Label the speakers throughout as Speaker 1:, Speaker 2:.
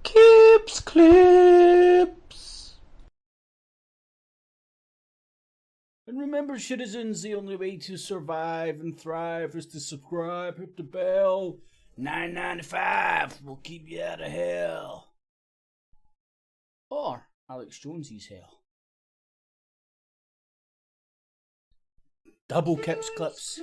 Speaker 1: Kips clips. And remember, citizens, the only way to survive and thrive is to subscribe, hit the bell. $9.95 will keep you out of hell. Or Alex Jonesy's hell. Double Kips clips.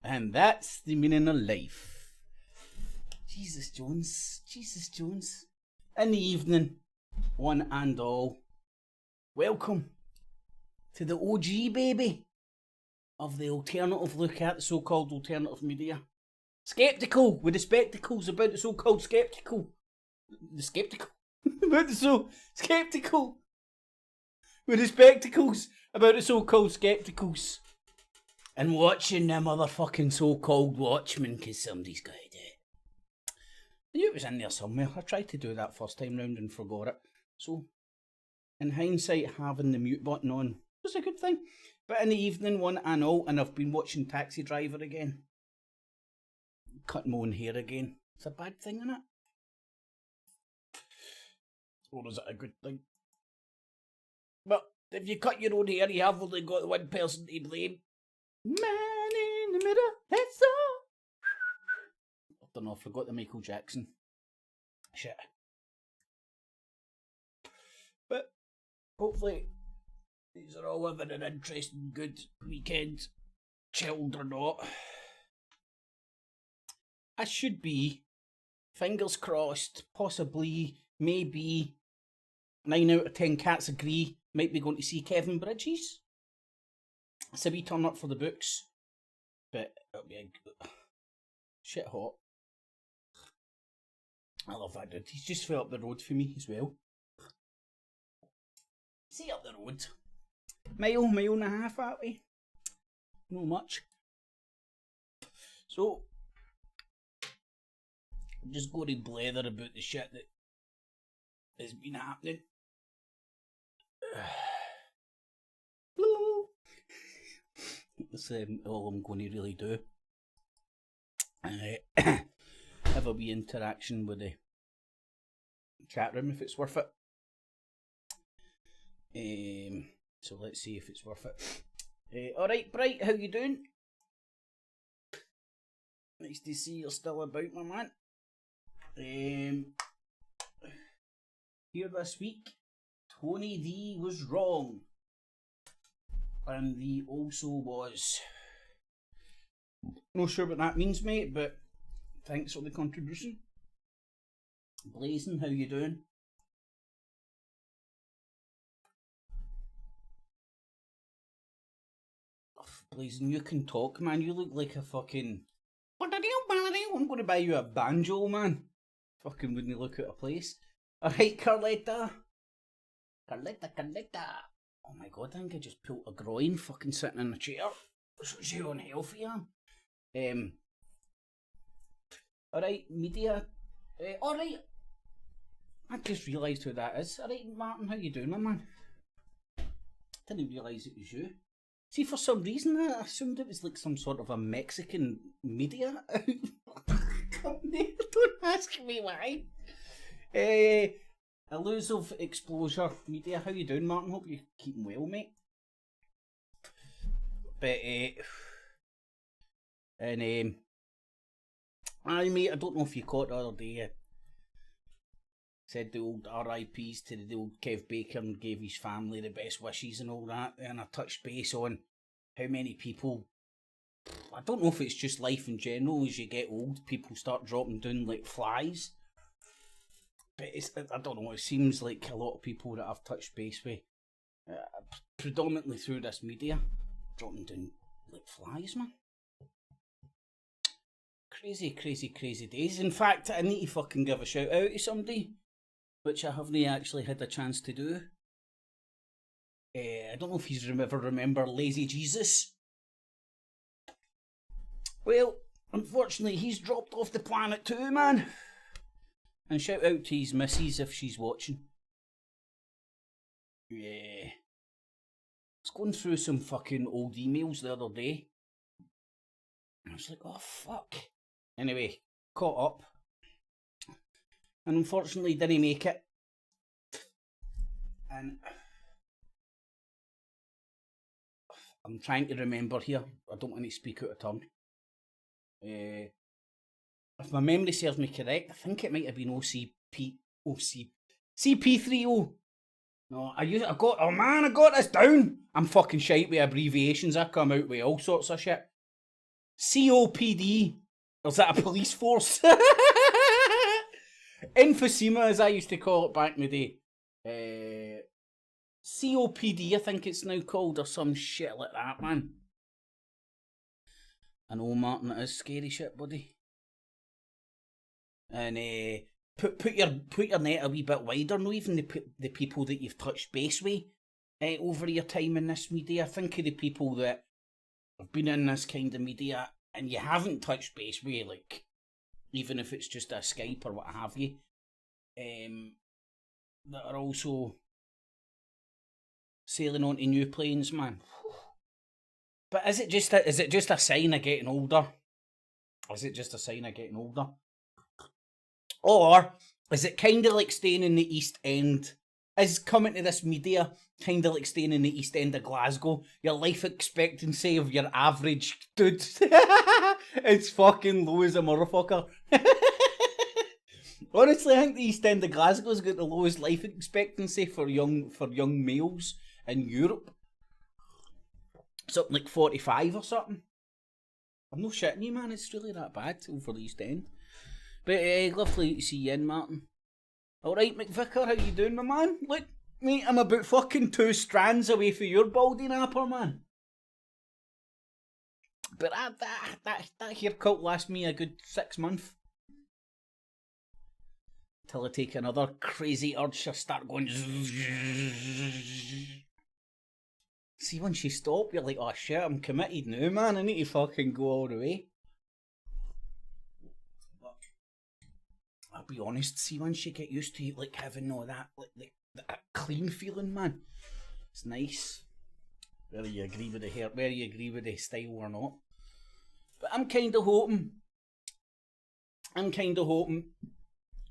Speaker 1: And that's the meaning of life. Jesus Jones, Jesus Jones. In the evening, one and all, welcome to the OG baby of the alternative look at the so-called alternative media. Skeptical with the spectacles about the so-called skeptical. The skeptical? About the skeptical. With the spectacles about the so-called skepticals. And watching the motherfucking so-called Watchmen, because somebody's got to do it. I knew it was in there somewhere. I tried to do that first time round and forgot it. So, in hindsight, having the mute button on was a good thing. But in the evening, one and all, and I've been watching Taxi Driver again. Cut my own hair again. It's a bad thing, isn't it? Or is it a good thing? But if you cut your own hair, you have only got one person to blame. Man in the middle, that's all. I don't know, I forgot the Michael Jackson. Shit. But hopefully these are all having an interesting, good weekend, chilled or not. I should be, fingers crossed, possibly, maybe, 9 out of 10 cats agree, might be going to see Kevin Bridges. It's a wee turn up for the books, but it'll be a shit hot. I love that dude. He's just fell up the road for me as well. See up the road. Mile and a half that way. Not much. So, I'm just going to blather about the shit that has been happening. That's all I'm going to really do. Have a wee interaction with the chat room if it's worth it. So let's see if it's worth it. Alright, Bright, how you doing? Nice to see you're still about, my man. Here this week, Tony D was wrong. And the also was. Not sure what that means, mate, but thanks for the contribution. Blazing, how you doing? Blazing, you can talk, man. You look like a fucking... I'm going to buy you a banjo, man. Fucking wouldn't look out of place. Alright, Carletta. Carletta. Oh my god, I think I just pulled a groin fucking sitting in a chair. Shows you how unhealthy I am. Alright, media. Alright. I just realised who that is. Alright, Martin, how you doing, my man? Didn't realise it was you. See, for some reason, I assumed it was like some sort of a Mexican media company. Don't ask me why. Elusive Exposure Media. How you doing, Martin? Hope you're keeping well, mate. But, aye, mate, I don't know if you caught the other day. Said the old RIPs to the old Kev Baker and gave his family the best wishes and all that. And I touched base on how many people, I don't know if it's just life in general, as you get old, people start dropping down like flies. But I don't know, it seems like a lot of people that I've touched base with, predominantly through this media, dropping down like flies, man. Crazy days. In fact, I need to fucking give a shout out to somebody, which I haven't actually had a chance to do. I don't know if you ever remember Lazy Jesus. Well, unfortunately, he's dropped off the planet too, man. And shout out to his missus if she's watching. Yeah. I was going through some fucking old emails the other day. And I was like, oh fuck. Anyway, caught up. And unfortunately didn't make it. And I'm trying to remember here. I don't want to speak out of turn. If my memory serves me correct, I think it might have been CP30. No, I got this down. I'm fucking shite with abbreviations. I come out with all sorts of shit. COPD. Or is that a police force? Emphysema, as I used to call it back in the day. COPD, I think it's now called, or some shit like that, man. I know, Martin, it is scary shit, buddy. And put your net a wee bit wider. Not even the people that you've touched base with over your time in this media. Think of the people that have been in this kind of media and you haven't touched base with, like, even if it's just a Skype or what have you, that are also sailing onto new planes, man. But is it just a sign of getting older? Is it just a sign of getting older? Or is it kind of like staying in the East End? Is coming to this media kind of like staying in the East End of Glasgow? Your life expectancy of your average dude, it's fucking low as a motherfucker. Honestly, I think the East End of Glasgow's got the lowest life expectancy for young males in Europe. Something like 45 or something. I'm not shitting you, man. It's really that bad over the East End. But lovely to see you in, Martin. Alright, McVicker, how you doing, my man? Look, mate, I'm about fucking 2 strands away from your baldy napper, man. But that haircut lasts me a good 6 months. Till I take another crazy urge to start going. See, once you stop, you're like, oh shit, I'm committed now, man. I need to fucking go all the way. I'll be honest, see, once you get used to it, like having all that, like that clean feeling, man, it's nice. Whether you agree with the hair, whether you agree with the style or not. But I'm kind of hoping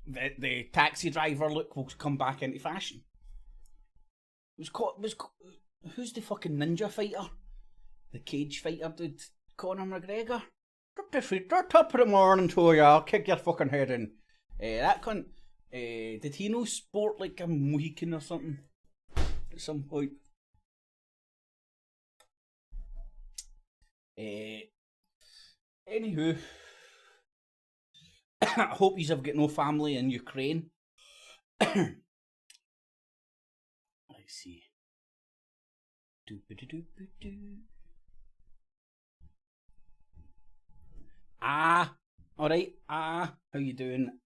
Speaker 1: that the taxi driver look will come back into fashion. Who's the fucking ninja fighter? The cage fighter dude, Conor McGregor. Top of the morning to you, I'll kick your fucking head in. That cunt, did he know sport like a Mohican or something at some point? Anywho, I hope you've got no family in Ukraine. Let's see. Alright, how you doing?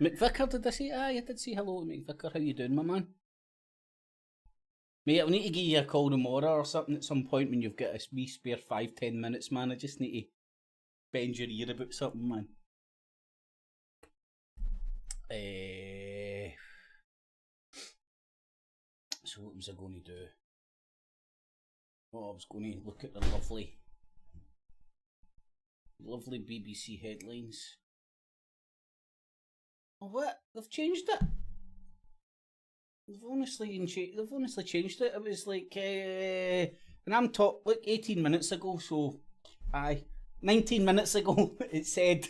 Speaker 1: McVicker, did I say? Aye, I did say hello to McVicker. How you doing, my man? Mate, I'll need to give you a call tomorrow or something at some point when you've got a wee spare 5-10 minutes, man. I just need to bend your ear about something, man. So what was I going to do? Oh, I was going to look at the lovely BBC headlines. Oh, what? They've changed it. They've honestly changed it. It was like, and I'm like 18 minutes ago, so, 19 minutes ago, it said,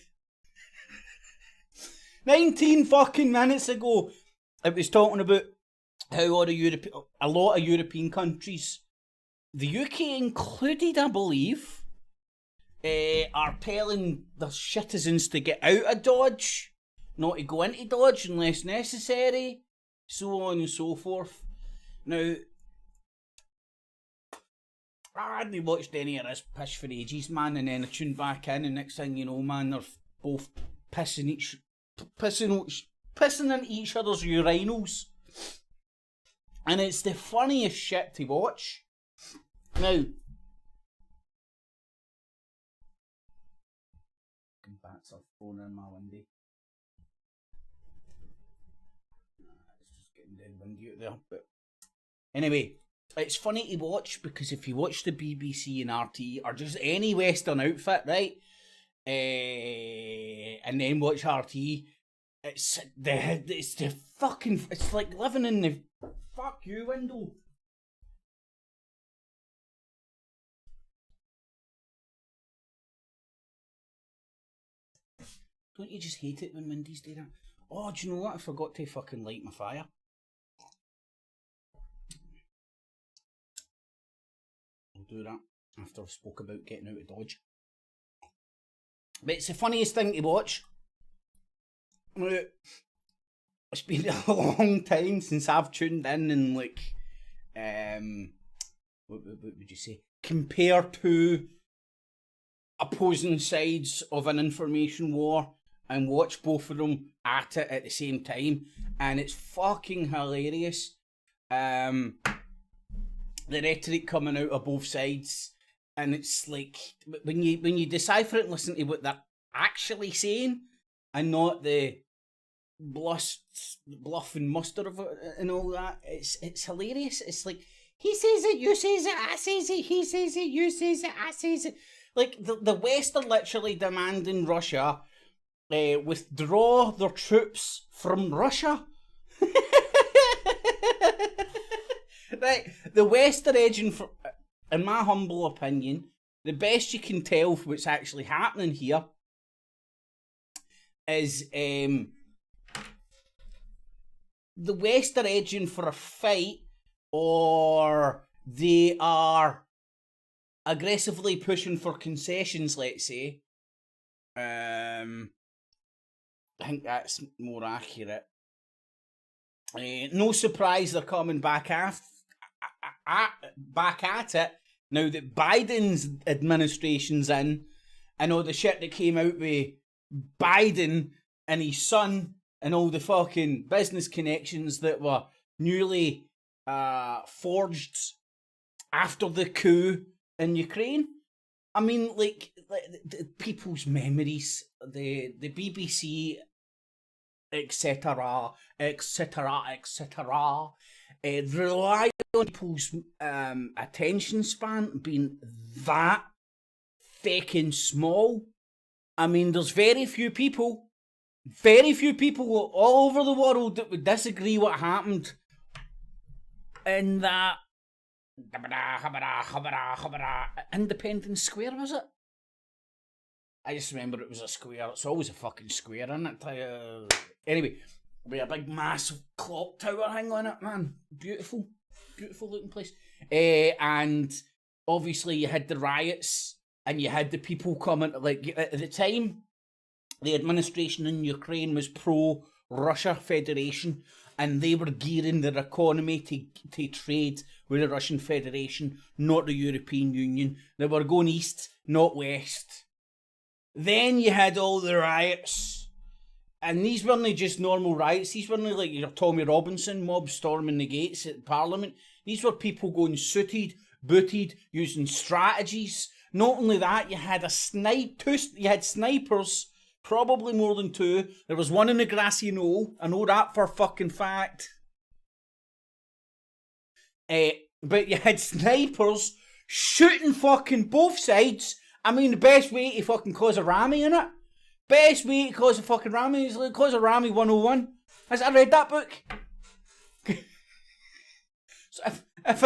Speaker 1: 19 fucking minutes ago, it was talking about how a lot of European countries, the UK included, I believe, are telling their citizens to get out of Dodge, not to go into Dodge unless necessary, so on and so forth. Now, I hadn't watched any of this piss for ages, man, and then I tuned back in, and next thing you know, man, they're both pissing into each other's urinals. And it's the funniest shit to watch. Now, bats are thrown in my window. It's just getting dead windy out there. But anyway, it's funny to watch because if you watch the BBC and RT or just any Western outfit, right, and then watch RT, it's like living in the fuck you window. Don't you just hate it when windies do that? Oh, do you know what? I forgot to fucking light my fire. I'll do that after I've spoke about getting out of Dodge. But it's the funniest thing to watch. It's been a long time since I've tuned in and like, what would you say? Compare two opposing sides of an information war and watch both of them at it at the same time, and it's fucking hilarious. The rhetoric coming out of both sides, and it's like when you decipher it and listen to what they're actually saying, and not the bluff and muster of it and all that. It's hilarious. It's like he says it, you says it, I says it, he says it, you says it, I says it. Like the West are literally demanding Russia withdraw their troops from Russia. Right, the West are edging for, in my humble opinion, the best you can tell for what's actually happening here is the West are edging for a fight, or they are aggressively pushing for concessions, let's say. I think that's more accurate. No surprise they're coming back at it now that Biden's administration's in, and all the shit that came out with Biden and his son and all the fucking business connections that were newly forged after the coup in Ukraine. I mean, like the people's memories, the BBC, etc., rely on people's attention span being that fucking small. I mean, there's very few people all over the world that would disagree what happened in that Independence Square, was it? I just remember it was a square. It's always a fucking square, isn't it? Anyway, with a big massive clock tower hang on it, man. Beautiful looking place. And obviously you had the riots and you had the people coming, like at the time, the administration in Ukraine was pro-Russia Federation, and they were gearing their economy to trade with the Russian Federation, not the European Union. They were going east, not west. Then you had all the riots, And these weren't just normal riots. These weren't like your Tommy Robinson mob storming the gates at Parliament. These were people going suited, booted, using strategies. Not only that, you had you had snipers, probably more than two. There was one in the grassy knoll. I know that for a fucking fact. But you had snipers shooting fucking both sides. I mean, the best way to fucking cause a rammy, innit? Best way to cause a fucking rammy is like cause a rammy 101. I read that book. So if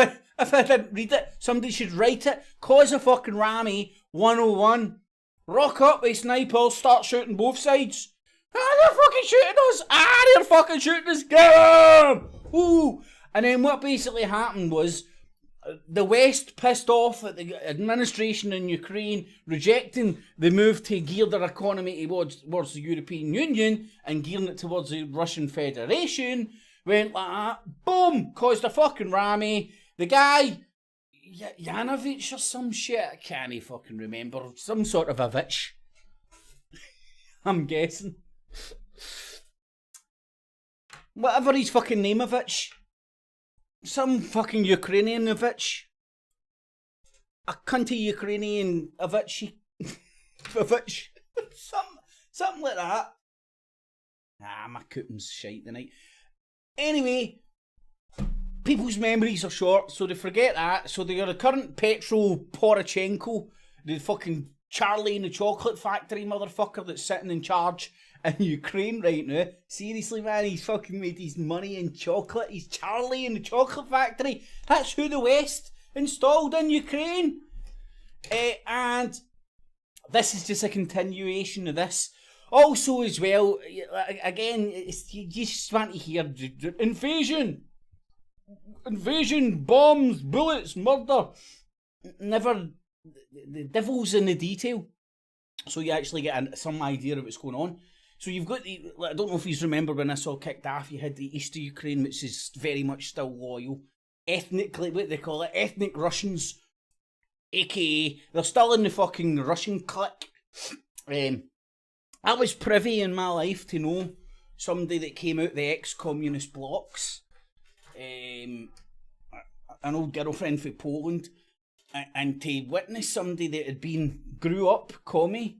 Speaker 1: I didn't read it, somebody should write it. Cause a fucking rammy 101. Rock up with snipers, start shooting both sides. They're fucking shooting us. They're fucking shooting us. Get 'em! Ooh. And then what basically happened was the West pissed off at the administration in Ukraine, rejecting the move to gear their economy towards the European Union and gearing it towards the Russian Federation. Went like that, boom, caused a fucking rammy. The guy, Yanovich or some shit, I can't fucking remember, some sort of a vitch. I'm guessing. Whatever his fucking name of it. Some fucking Ukrainian of it. A cunty Ukrainian of it. Something like that. My cooting's shite tonight. Anyway, people's memories are short, so they forget that. So they are the current Petro Poroshenko, the fucking Charlie in the Chocolate Factory motherfucker that's sitting in charge in Ukraine right now. Seriously, man, he's fucking made his money in chocolate. He's Charlie in the Chocolate Factory. That's who the West installed in Ukraine. And this is just a continuation of this. Also, as well, again, you just want to hear invasion, bombs, bullets, murder. Never, the devil's in the detail. So you actually get some idea of what's going on. So you've got I don't know if you remember when this all kicked off, you had the east of Ukraine, which is very much still loyal. Ethnically, what they call it, ethnic Russians, aka, they're still in the fucking Russian clique. I was privy in my life to know somebody that came out the ex-communist blocs. An old girlfriend from Poland. And to witness somebody that grew up commie,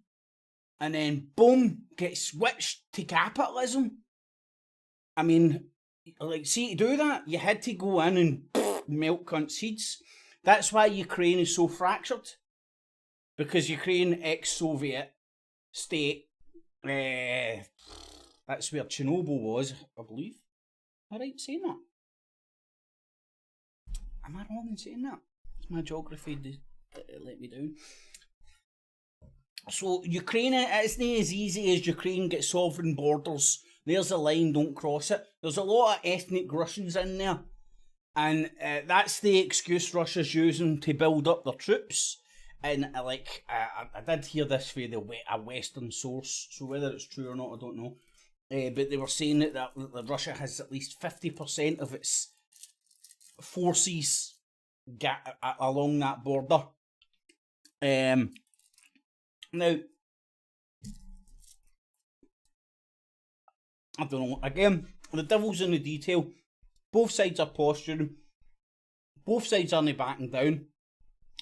Speaker 1: and then boom, get switched to capitalism. I mean, like, see, to do that, you had to go in and melt cunt seeds. That's why Ukraine is so fractured. Because Ukraine, ex-Soviet state, that's where Chernobyl was, I believe. Am I right in saying that? Am I wrong in saying that? My geography let me down. So Ukraine, it's not as easy as Ukraine gets sovereign borders. There's a line, don't cross it. There's a lot of ethnic Russians in there. And that's the excuse Russia's using to build up their troops. And I did hear this via a Western source, so whether it's true or not, I don't know. But they were saying that Russia has at least 50% of its forces along that border. Now, I don't know, again, the devil's in the detail. Both sides are posturing. Both sides aren't backing down.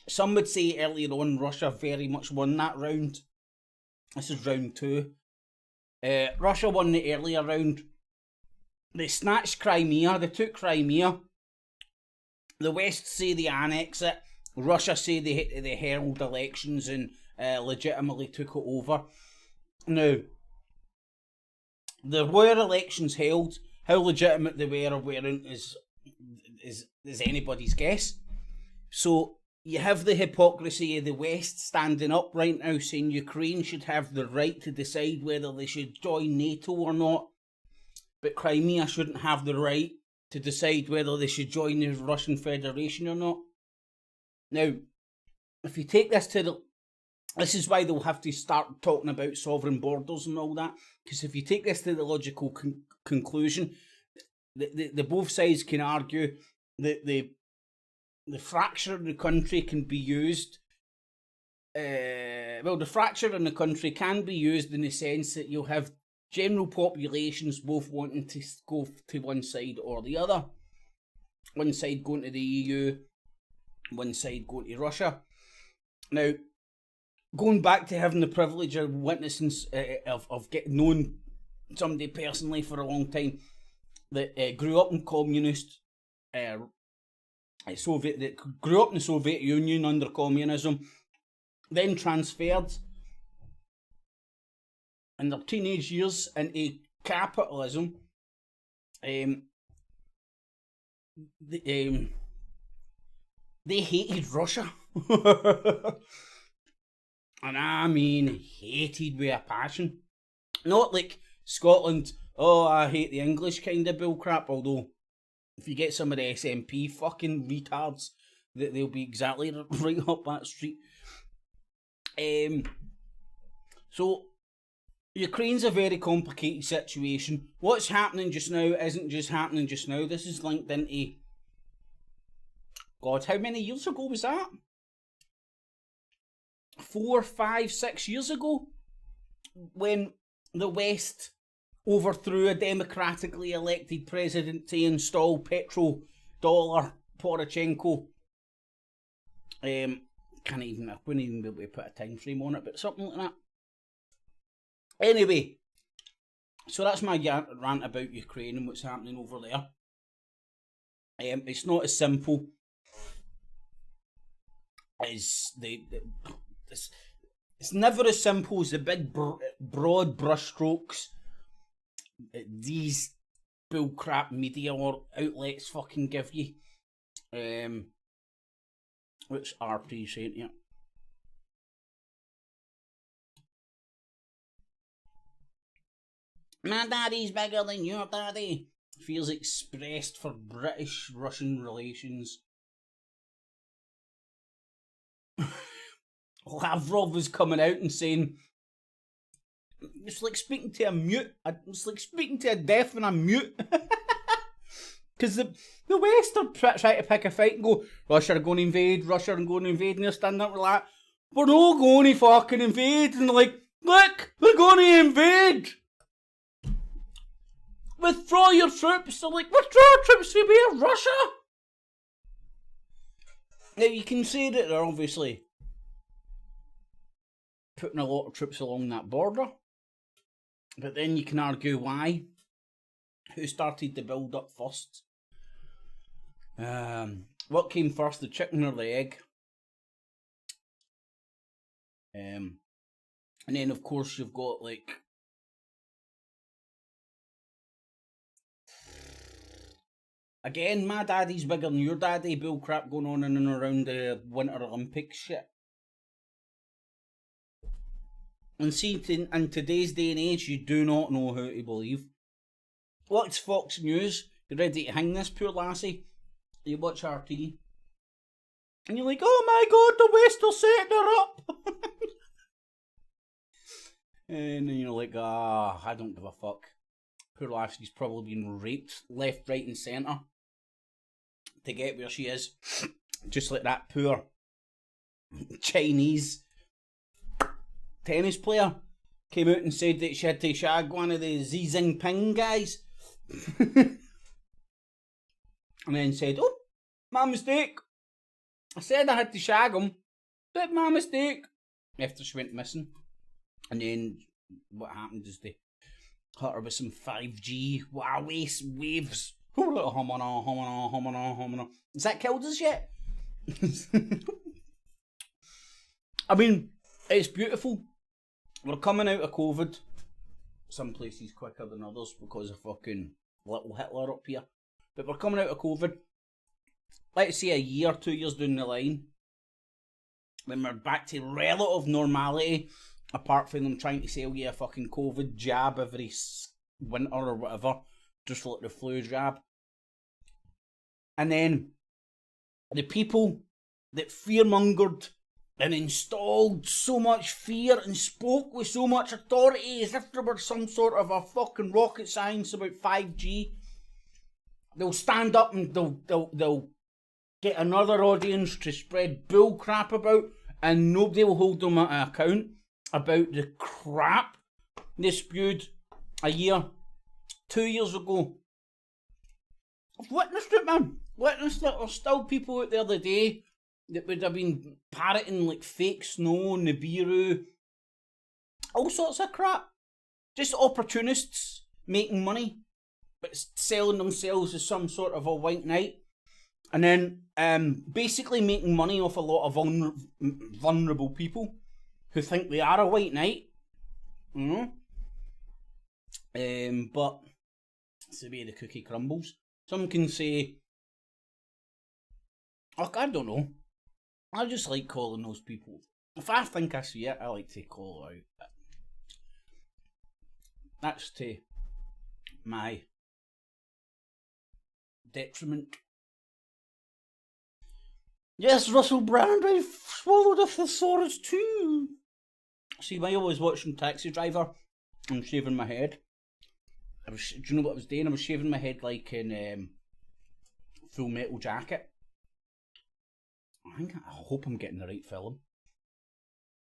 Speaker 1: Some would say earlier on Russia very much won that round. This is round 2. Russia won the earlier round. They snatched Crimea, they took Crimea. The West say they annex it. Russia say they held elections and legitimately took it over. Now, there were elections held. How legitimate they were or weren't is anybody's guess. So you have the hypocrisy of the West standing up right now saying Ukraine should have the right to decide whether they should join NATO or not, but Crimea shouldn't have the right to decide whether they should join the Russian Federation or not. Now, if you take this this is why they'll have to start talking about sovereign borders and all that, because if you take this to the logical conclusion, the both sides can argue that the fracture in the country can be used. The fracture in the country can be used in the sense that you'll have general populations both wanting to go to one side or the other. One side going to the EU, one side going to Russia. Now, going back to having the privilege of witnessing, of getting known somebody personally for a long time that grew up in communist, that grew up in the Soviet Union under communism, then transferred in their teenage years into capitalism. They hated Russia. And I mean hated with a passion. Not like Scotland, oh, I hate the English kind of bullcrap, although if you get some of the SNP fucking retards, they'll be exactly right up that street. So, Ukraine's a very complicated situation. What's happening just now isn't just happening just now. This is linked into... God, how many years ago was that? 4, 5, 6 years ago? When the West overthrew a democratically elected president to install petrodollar Poroshenko. I wouldn't even be able to put a time frame on it, but something like that. Anyway, so that's my rant about Ukraine and what's happening over there. It's not as simple as it's never as simple as the big broad brushstrokes these bullcrap media or outlets fucking give you. Which RP saying here? My daddy's bigger than your daddy. Feels expressed for British-Russian relations. Lavrov was coming out and saying, it's like speaking to a mute. It's like speaking to a deaf and a mute. Because the West are trying to pick a fight and go, Russia are going to invade, and they're standing up like that. We're not going to fucking invade. And they're like, look, they're going to invade. Withdraw your troops. They're like, withdraw your troops from here, Russia. Now you can say that they're obviously putting a lot of troops along that border. But then you can argue why. Who started the build up first? What came first, the chicken or the egg? And then of course you've got like again, my daddy's bigger than your daddy bullcrap going on in and around the Winter Olympics shit. And see, in today's day and age, you do not know who to believe. What's Fox News? You're ready to hang this poor lassie. You watch RT. And you're like, oh my god, the West are setting her up. And then you're like, I don't give a fuck. Poor lassie's probably been raped left, right and centre to get where she is. Just like that poor Chinese tennis player came out and said that she had to shag one of the Xi Jinping guys. And then said, oh, my mistake. I said I had to shag him, but my mistake. After she went missing. And then what happened is they hit her with some 5G Huawei waves. Is that killed us yet? I mean, it's beautiful. We're coming out of COVID. Some places quicker than others because of fucking little Hitler up here. But we're coming out of COVID. Let's say a year, 2 years down the line. When we're back to relative normality. Apart from them trying to sell you a fucking COVID jab every winter or whatever. Just like the flu jab. And then the people that fearmongered and installed so much fear and spoke with so much authority as if there were some sort of a fucking rocket science about 5G. They'll stand up and they'll get another audience to spread bull crap about, and nobody will hold them at account about the crap they spewed a year, 2 years ago. I've witnessed it, man. Witnessed it. There's still people out there today that would have been parroting like fake snow, Nibiru, all sorts of crap. Just opportunists making money, but selling themselves as some sort of a white knight. And then basically making money off a lot of vulnerable people who think they are a white knight. You know? But it's the way the cookie crumbles. Some can say, look, I don't know. I just like calling those people. If I think I see it, I like to call it out. That's to my detriment. Yes, Russell Brand, I swallowed a thesaurus too. See, while I was watching Taxi Driver and shaving my head, do you know what I was doing? I was shaving my head like in Full Metal Jacket. I hope I'm getting the right film.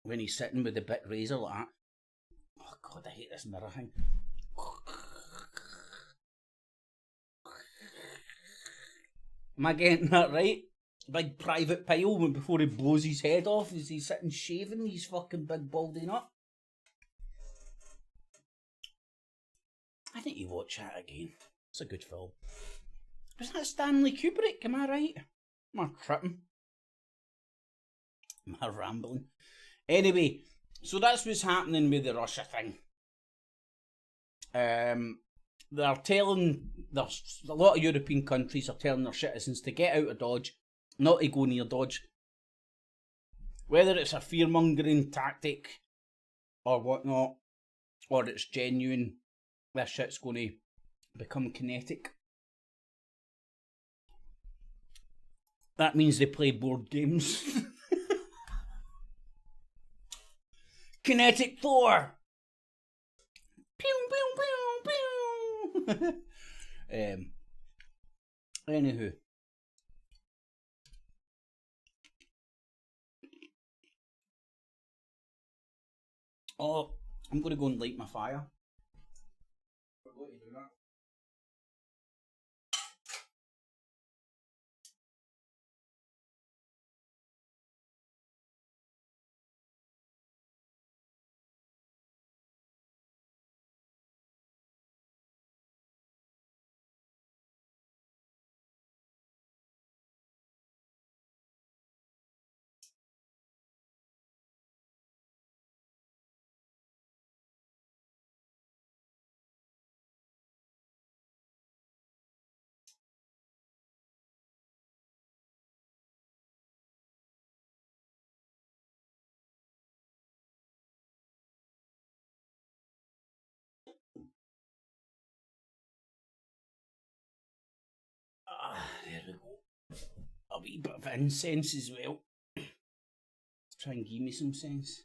Speaker 1: When he's sitting with the big razor like that. Oh God, I hate this mirror thing. Am I getting that right? Big private pile before he blows his head off as he's sitting shaving his fucking big baldy nut. I think you watch that again. It's a good film. Was that Stanley Kubrick? Am I right? Am I tripping? Am I rambling? Anyway, so that's what's happening with the Russia thing. They're telling, there's a lot of European countries are telling their citizens to get out of Dodge, not to go near Dodge. Whether it's a fear-mongering tactic or whatnot, or it's genuine, this shit's going to become kinetic. That means they play board games. Kinetic Thor! Pew, pew, pew, pew! Anywho. Oh, I'm going to go and light my fire. Forgot to do that. There we go. A wee bit of incense as well. Try and give me some sense.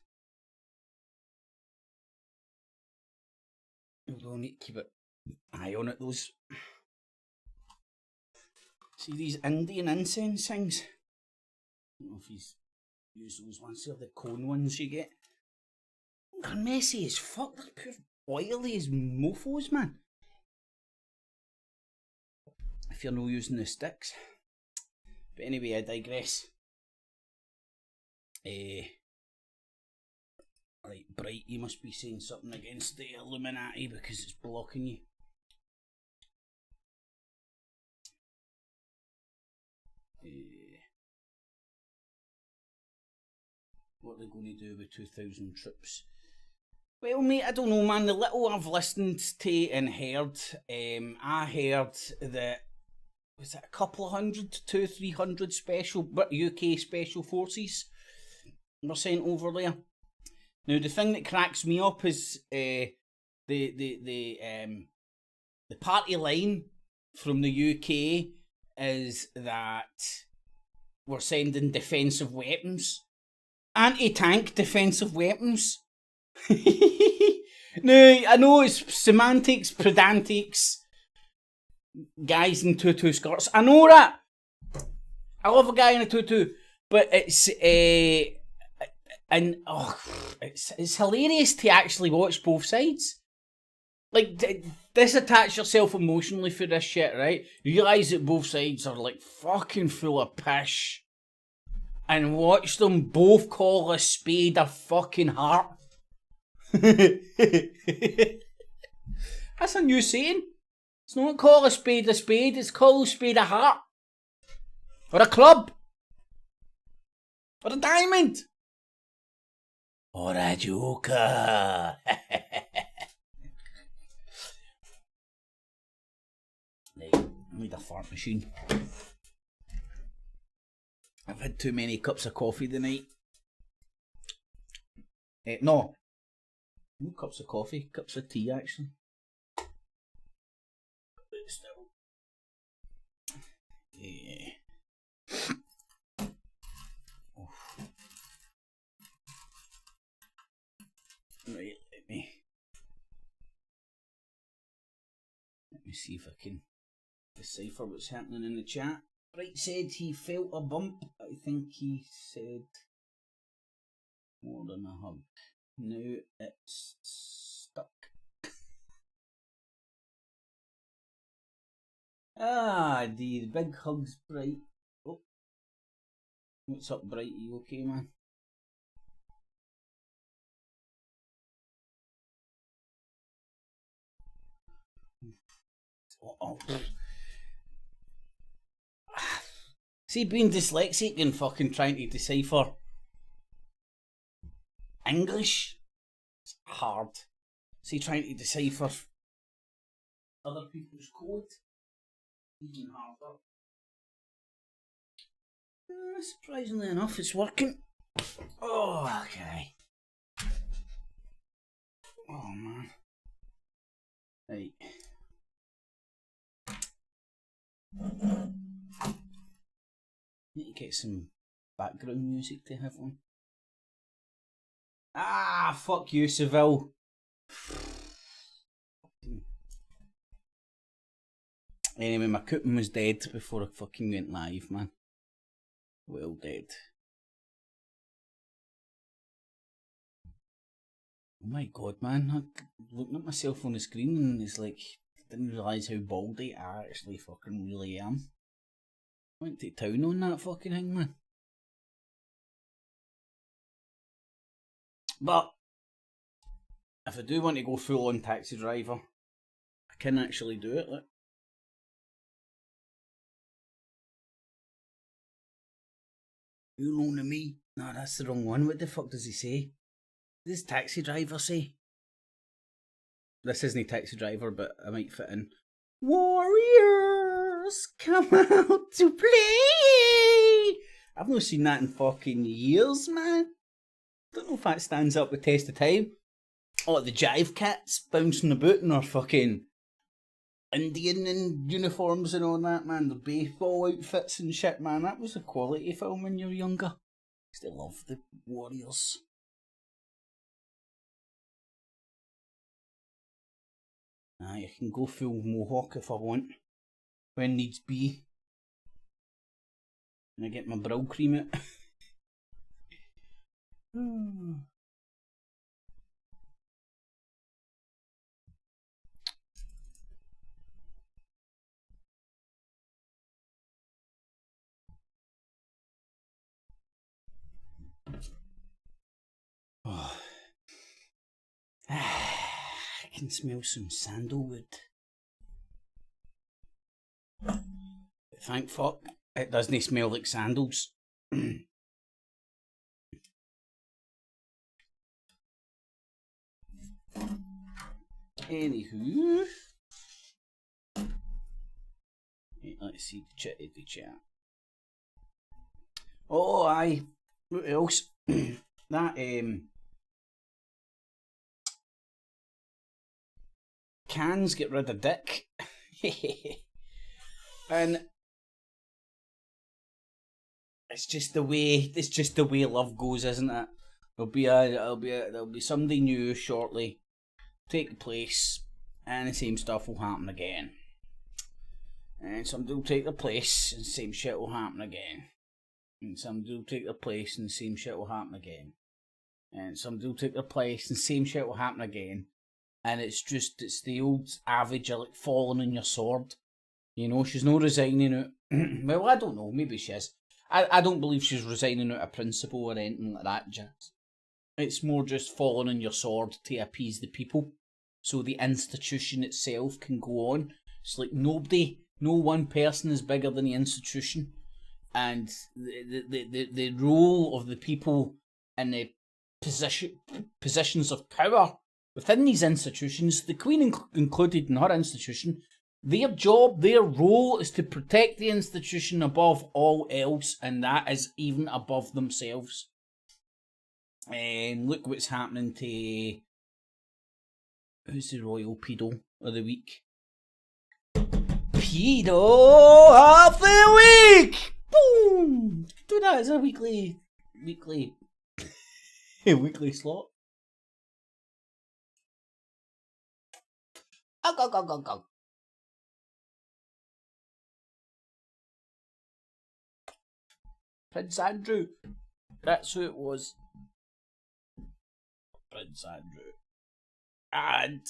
Speaker 1: We'll need to keep an eye on it, those. See these Indian incense things? I don't know if he's used those ones. They're the cone ones you get. They're messy as fuck. They're pure oily as mofos, man. If you're not using the sticks. But anyway, I digress. Right, Bright, you must be saying something against the Illuminati because it's blocking you. What are they going to do with 2,000 troops? Well, mate, I don't know, man. The little I've listened to and heard, I heard that, was it a couple of hundred, 200-300 special UK special forces were sent over there. Now, the thing that cracks me up is the party line from the UK is that we're sending defensive weapons, anti-tank defensive weapons. Now, I know it's semantics, pedantics, guys in tutu skirts. I know that. I love a guy in a tutu, but it's it's hilarious to actually watch both sides. Like, disattach yourself emotionally for this shit, right? Realise that both sides are like fucking full of pish. And watch them both call a spade a fucking heart. That's a new saying. It's not call a spade, it's call a spade a heart. Or a club. Or a diamond. Or a joker. Right, I need a fart machine. I've had too many cups of coffee tonight. No cups of coffee, cups of tea actually. But still. Yeah. Oh. Right, let me see if I can decipher what's happening in the chat. Bright said he felt a bump. I think he said more than a hug. Now it's stuck. Ah, the big hugs, Bright. Oh, what's up, Bright? Are you okay, man? Oh. See, being dyslexic and fucking trying to decipher English, it's hard. See, trying to decipher other people's code, even harder. Surprisingly enough, it's working. Oh, okay. Oh, man. Right. Need to get some background music to have on. Ah, fuck you, Seville. Anyway, my coupon was dead before I fucking went live, man. Well dead. Oh my god, man. I'm looking at myself on the screen and it's like, I didn't realise how baldy I actually fucking really am. I went to town on that fucking thing, man. But if I do want to go full on taxi driver, I can actually do it. Look. You loaning me? No, that's the wrong one. What the fuck does he say? What does taxi driver say? This isn't a taxi driver, but I might fit in. Warriors, come out to play! I've not seen that in fucking years, man. Don't know if that stands up the test of time. Oh, the jive cats bouncing about in their fucking Indian and uniforms and all that, man. The baseball outfits and shit, man. That was a quality film when you were younger. Still love the Warriors. I can go full mohawk if I want. When needs be. And I get my brow cream out. Oh. I can smell some sandalwood. But thank fuck it doesn't smell like sandals. Anywho, let's see the chat. Oh, aye. What else? That cans get rid of dick. And it's just the way love goes, isn't it? There'll be somebody new shortly take the place, and the same stuff will happen again. And somebody will take the place, and the same shit will happen again. And somebody will take their place, and the same shit will happen again. And somebody will take their place, and the same shit will happen again. and it's the old adage of like falling on your sword. You know, she's not resigning out. Well, I don't know. Maybe she is. I don't believe she's resigning out of principle or anything like that, Jazz. It's more just falling on your sword to appease the people, so the institution itself can go on. It's like no one person is bigger than the institution, and the role of the people in the positions of power within these institutions, the Queen included in her institution, their job, their role is to protect the institution above all else, and that is even above themselves. And look what's happening to... Who's the royal pedo of the week? Pedo of the week! Boom! Do that as a weekly weekly slot. Go. Prince Andrew. That's who it was. Prince Andrew. And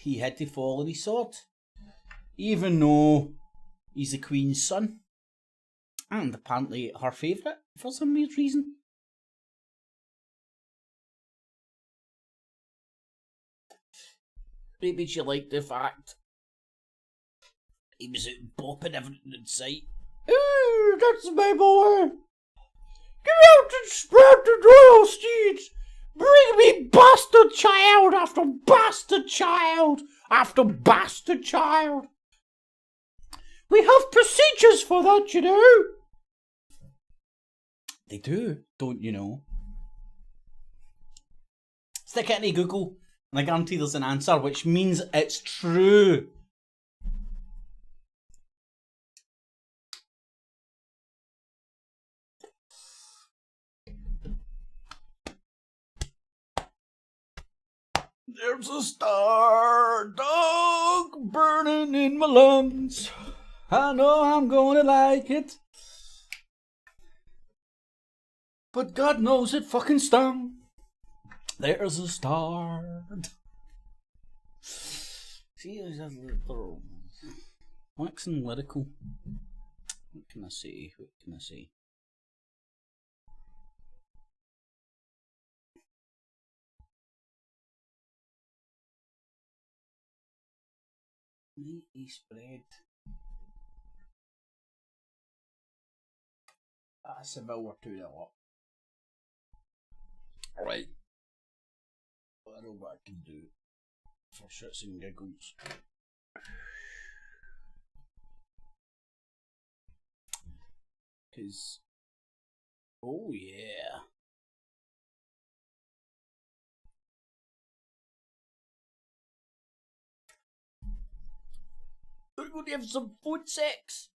Speaker 1: he had to fall on his sword. Even though he's the Queen's son. And apparently her favourite for some weird reason. Maybe she liked the fact he was out bopping everything in sight. Ooh, that's my boy! Get out and spread the royal steeds! Bring me bastard child after bastard child after bastard child! We have procedures for that, you know! They do, don't you know? Stick it into Google, and I guarantee there's an answer, which means it's true. There's a star dog burning in my lungs. I know I'm gonna like it. But God knows it fucking stung. There's a star. See, there's a little waxing lyrical. What can I say? Meaty spread. That's about we're doing a lot. Alright. I know what I can do for shits and giggles. Cause, oh yeah. We're going to have some food sex.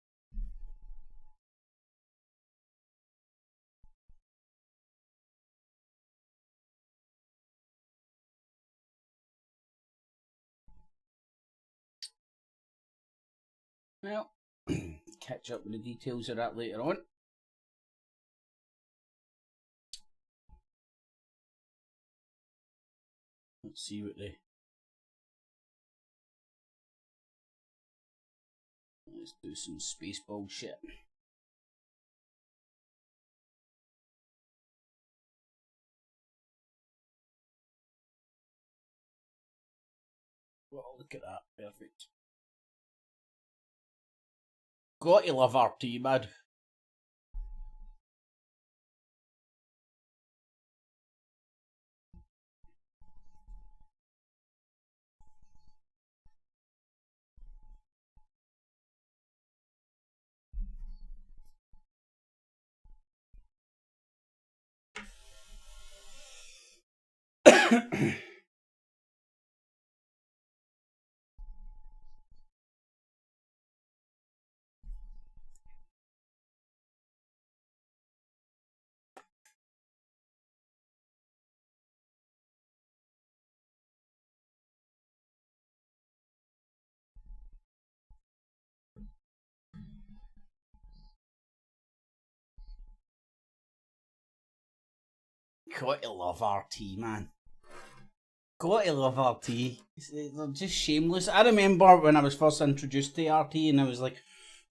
Speaker 1: Well, catch up with the details of that later on. Let's see what they... Let's do some space bullshit. Well, look at that. Perfect. Got to love RT, man. Gotta love RT, man. Gotta love RT. They're just shameless. I remember when I was first introduced to RT and I was like,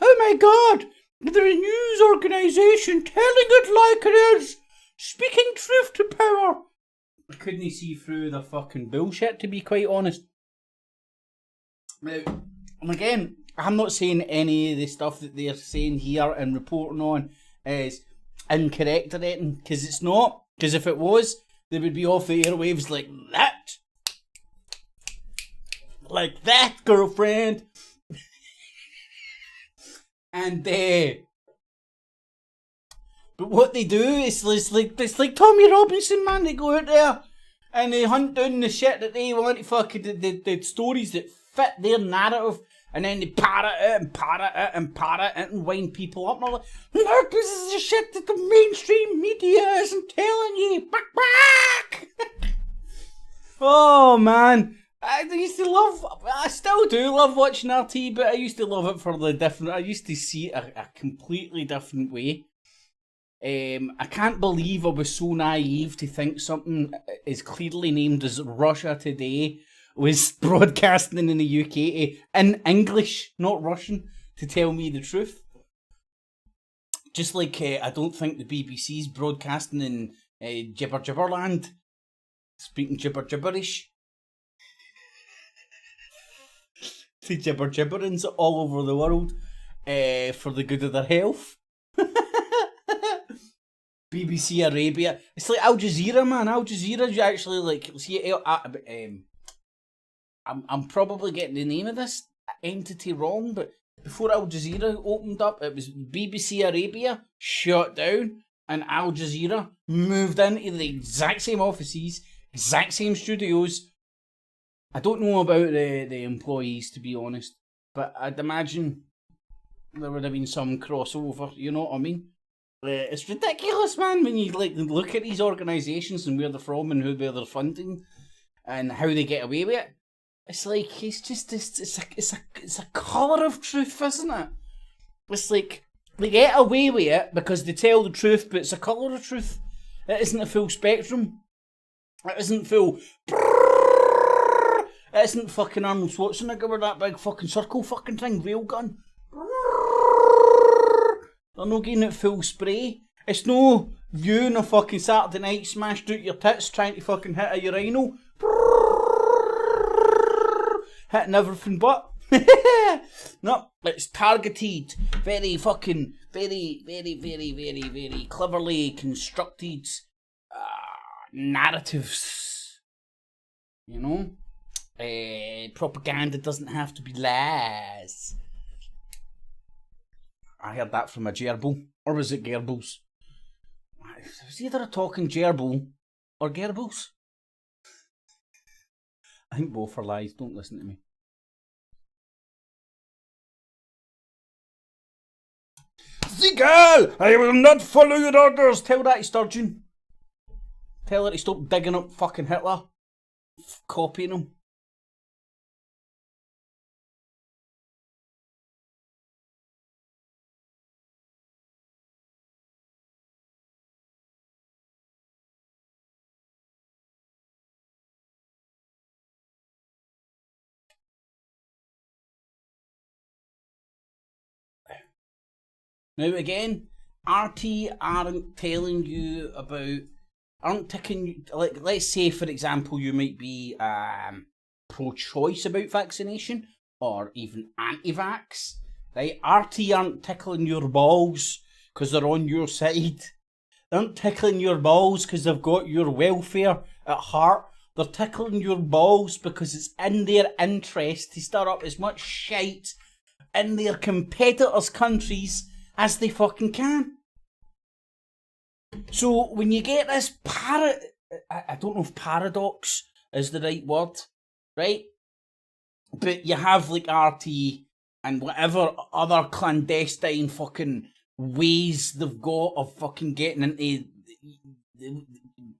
Speaker 1: oh my god, they're a news organisation telling it like it is, speaking truth to power. I couldn't see through the fucking bullshit, to be quite honest. Now, and again, I'm not saying any of the stuff that they're saying here and reporting on is incorrect or anything, because it's not. Because if it was, they would be off the airwaves like that. Like that, girlfriend. And but what they do is it's like Tommy Robinson, man. They go out there and they hunt down the shit that they want to fucking the stories that fit their narrative, and then they parrot it and parrot it and parrot it and wind people up. And all like, look, this is the shit that the mainstream media isn't telling you. Back. Oh man. I used to love, I still do love watching RT, but I used to love it for the different, I used to see it a completely different way. I can't believe I was so naive to think something as clearly named as Russia Today was broadcasting in the UK in English, not Russian, to tell me the truth. Just like I don't think the BBC's broadcasting in Gibberland, speaking gibberish. To gibberins all over the world for the good of their health. BBC Arabia. It's like Al Jazeera, man. Al Jazeera, you actually like see. I'm probably getting the name of this entity wrong, but before Al Jazeera opened up, it was BBC Arabia shut down, and Al Jazeera moved into the exact same offices, exact same studios. I don't know about the employees, to be honest, but I'd imagine there would have been some crossover, you know what I mean? It's ridiculous, man, when you like look at these organisations and where they're from and who they're funding and how they get away with it. It's like, it's just, it's a colour of truth, isn't it? It's like, they get away with it because they tell the truth, but it's a colour of truth. It isn't a full spectrum. It isn't full... It isn't fucking Arnold Schwarzenegger with that big fucking circle fucking thing, railgun. They're not getting it full spray. It's no you on a fucking Saturday night smashed out your tits trying to fucking hit a urinal. Hitting everything but. No, it's targeted. Very fucking, very cleverly constructed narratives. You know? Propaganda doesn't have to be lies. I heard that from a gerbil. Or was it gerbils? It was either a talking gerbil or gerbils. I think both are lies. Don't listen to me. The girl! I will not follow your orders! Tell that to Sturgeon. Tell her to stop digging up fucking Hitler. Copying him. Now again, RT aren't telling you about, aren't ticking, like, let's say for example you might be pro-choice about vaccination, or even anti-vax, right? RT aren't tickling your balls because they're on your side. They aren't tickling your balls because they've got your welfare at heart. They're tickling your balls because it's in their interest to stir up as much shite in their competitors' countries as they fucking can. So when you get this I don't know if paradox is the right word, right? But you have like RT and whatever other clandestine fucking ways they've got of fucking getting into the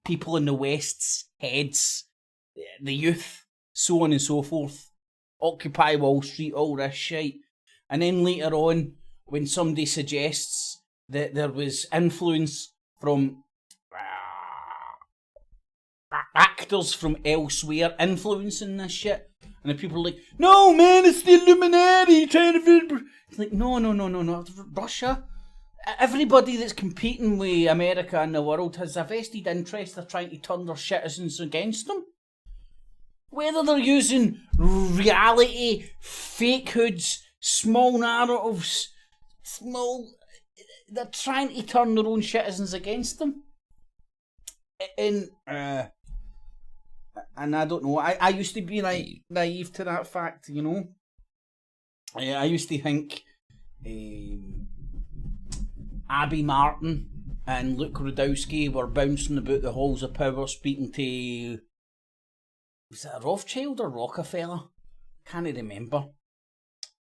Speaker 1: people in the West's heads, the youth, so on and so forth. Occupy Wall Street, all this shit. And then later on, when somebody suggests that there was influence from actors from elsewhere influencing this shit. And the people are like, no, man, it's the Illuminati trying to... It's like, no. Russia. Everybody that's competing with America in the world has a vested interest of trying to turn their citizens against them. Whether they're using reality, fake hoods, small narratives, they're trying to turn their own citizens against them. And I don't know, I used to be naive to that fact, you know. I used to think Abby Martin and Luke Rudowski were bouncing about the halls of power speaking to... Was it a Rothschild or Rockefeller? Can't remember.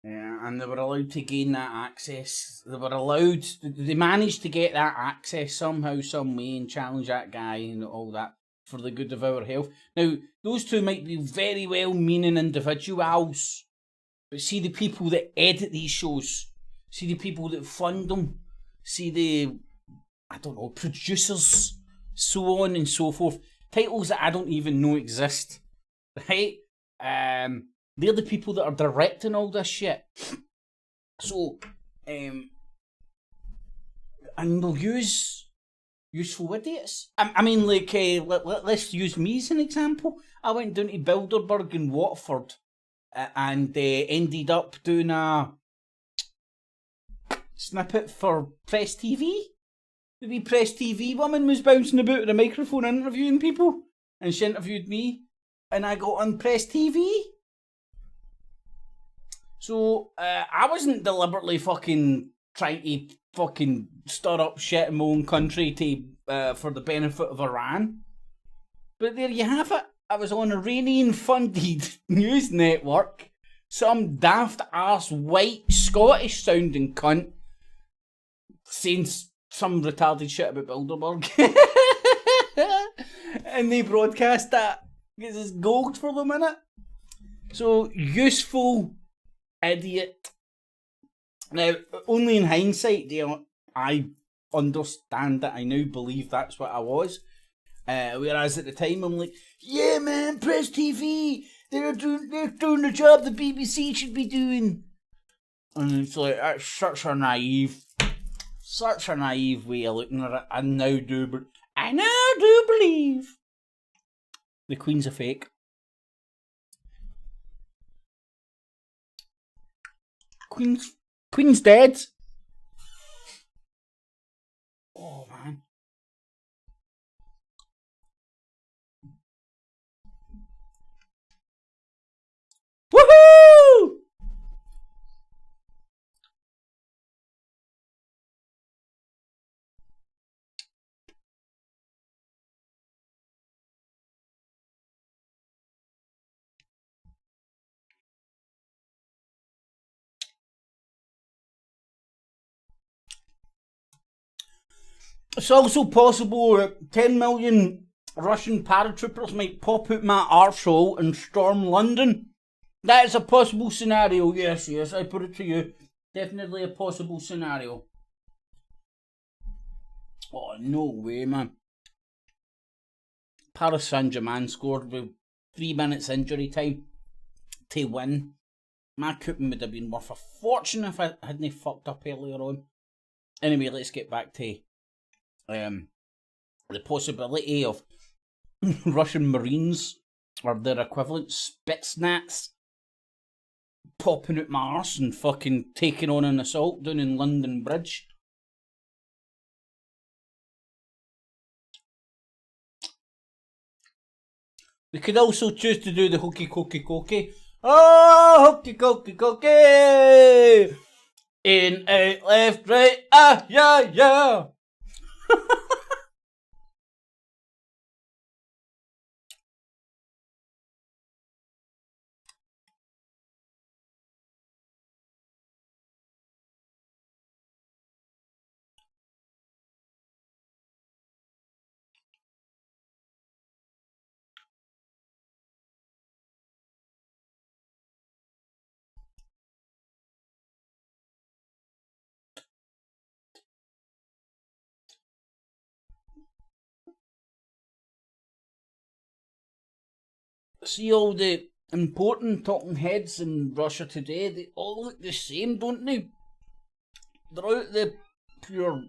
Speaker 1: And they were allowed to gain that access. They managed to get that access somehow, some way, and challenge that guy and all that for the good of our health. Now, those two might be very well-meaning individuals, but see the people that edit these shows, see the people that fund them, see the, I don't know, producers, so on and so forth. Titles that I don't even know exist. Right? They're the people that are directing all this shit. So, and they'll use useful idiots. I mean, like, let's use me as an example. I went down to Bilderberg in Watford and ended up doing a snippet for Press TV. The wee Press TV woman was bouncing about with a microphone interviewing people, and she interviewed me. And I got on Press TV. So, I wasn't deliberately fucking trying to fucking stir up shit in my own country to for the benefit of Iran. But there you have it. I was on Iranian-funded news network. Some daft-ass white Scottish sounding cunt saying some retarded shit about Bilderberg. And they broadcast that. Because it's gold for them, innit? So, useful idiot. Now, only in hindsight do I understand that I now believe that's what I was. Whereas at the time I'm like, yeah man, Press TV, they're doing the job the BBC should be doing. And it's like, that's such a naive way of looking at it. I now do believe the Queen's a fake. Queen's dead. Oh man. Woohoo! It's also possible that 10 million Russian paratroopers might pop out my arsehole and storm London. That is a possible scenario, yes, I put it to you. Definitely a possible scenario. Oh, no way, man. Paris Saint-Germain scored with 3 minutes injury time to win. My coupon would have been worth a fortune if I hadn't fucked up earlier on. Anyway, let's get back to the possibility of Russian Marines or their equivalent Spetsnaz popping out my arse and fucking taking on an assault down in London Bridge. They could also choose to do the hokey cokey cokey. Oh, hokey cokey cokey! In, out, left, right, ah, yeah! see all the important talking heads in Russia today, they all look the same, don't they? They're out the pure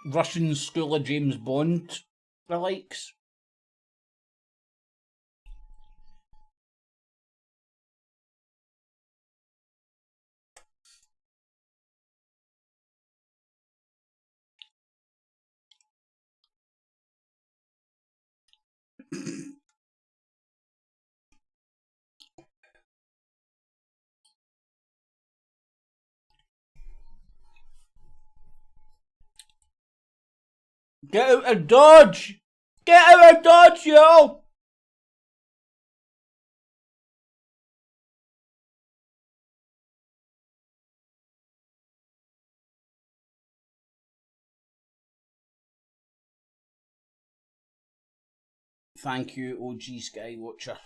Speaker 1: Russian school of James Bond, the likes. Get out of Dodge! Get out of Dodge, yo! Thank you, OG Skywatcher.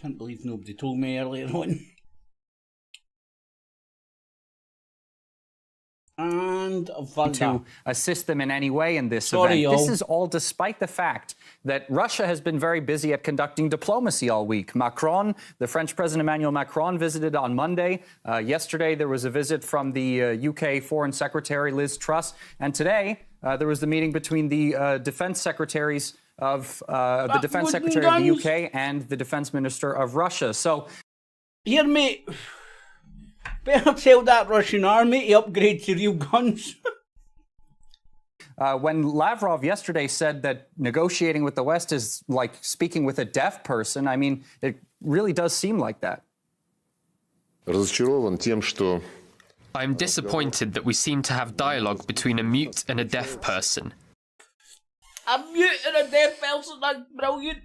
Speaker 1: Can't believe nobody told me earlier on. And
Speaker 2: to assist them in any way in this
Speaker 1: Sorry,
Speaker 2: event. This is all despite the fact that Russia has been very busy at conducting diplomacy all week. Macron, the French President Emmanuel Macron, visited on Monday. Yesterday, there was a visit from the UK Foreign Secretary Liz Truss. And today, there was the meeting between the defense secretaries of the defense secretary of the UK and the defense minister of Russia. So,
Speaker 1: here, mate. Better tell that Russian army to upgrade to real guns.
Speaker 2: When Lavrov yesterday said that negotiating with the West is like speaking with a deaf person, I mean, it really does seem like that.
Speaker 3: I'm disappointed that we seem to have dialogue between a mute and a deaf person.
Speaker 1: A mute and a deaf person, that's brilliant.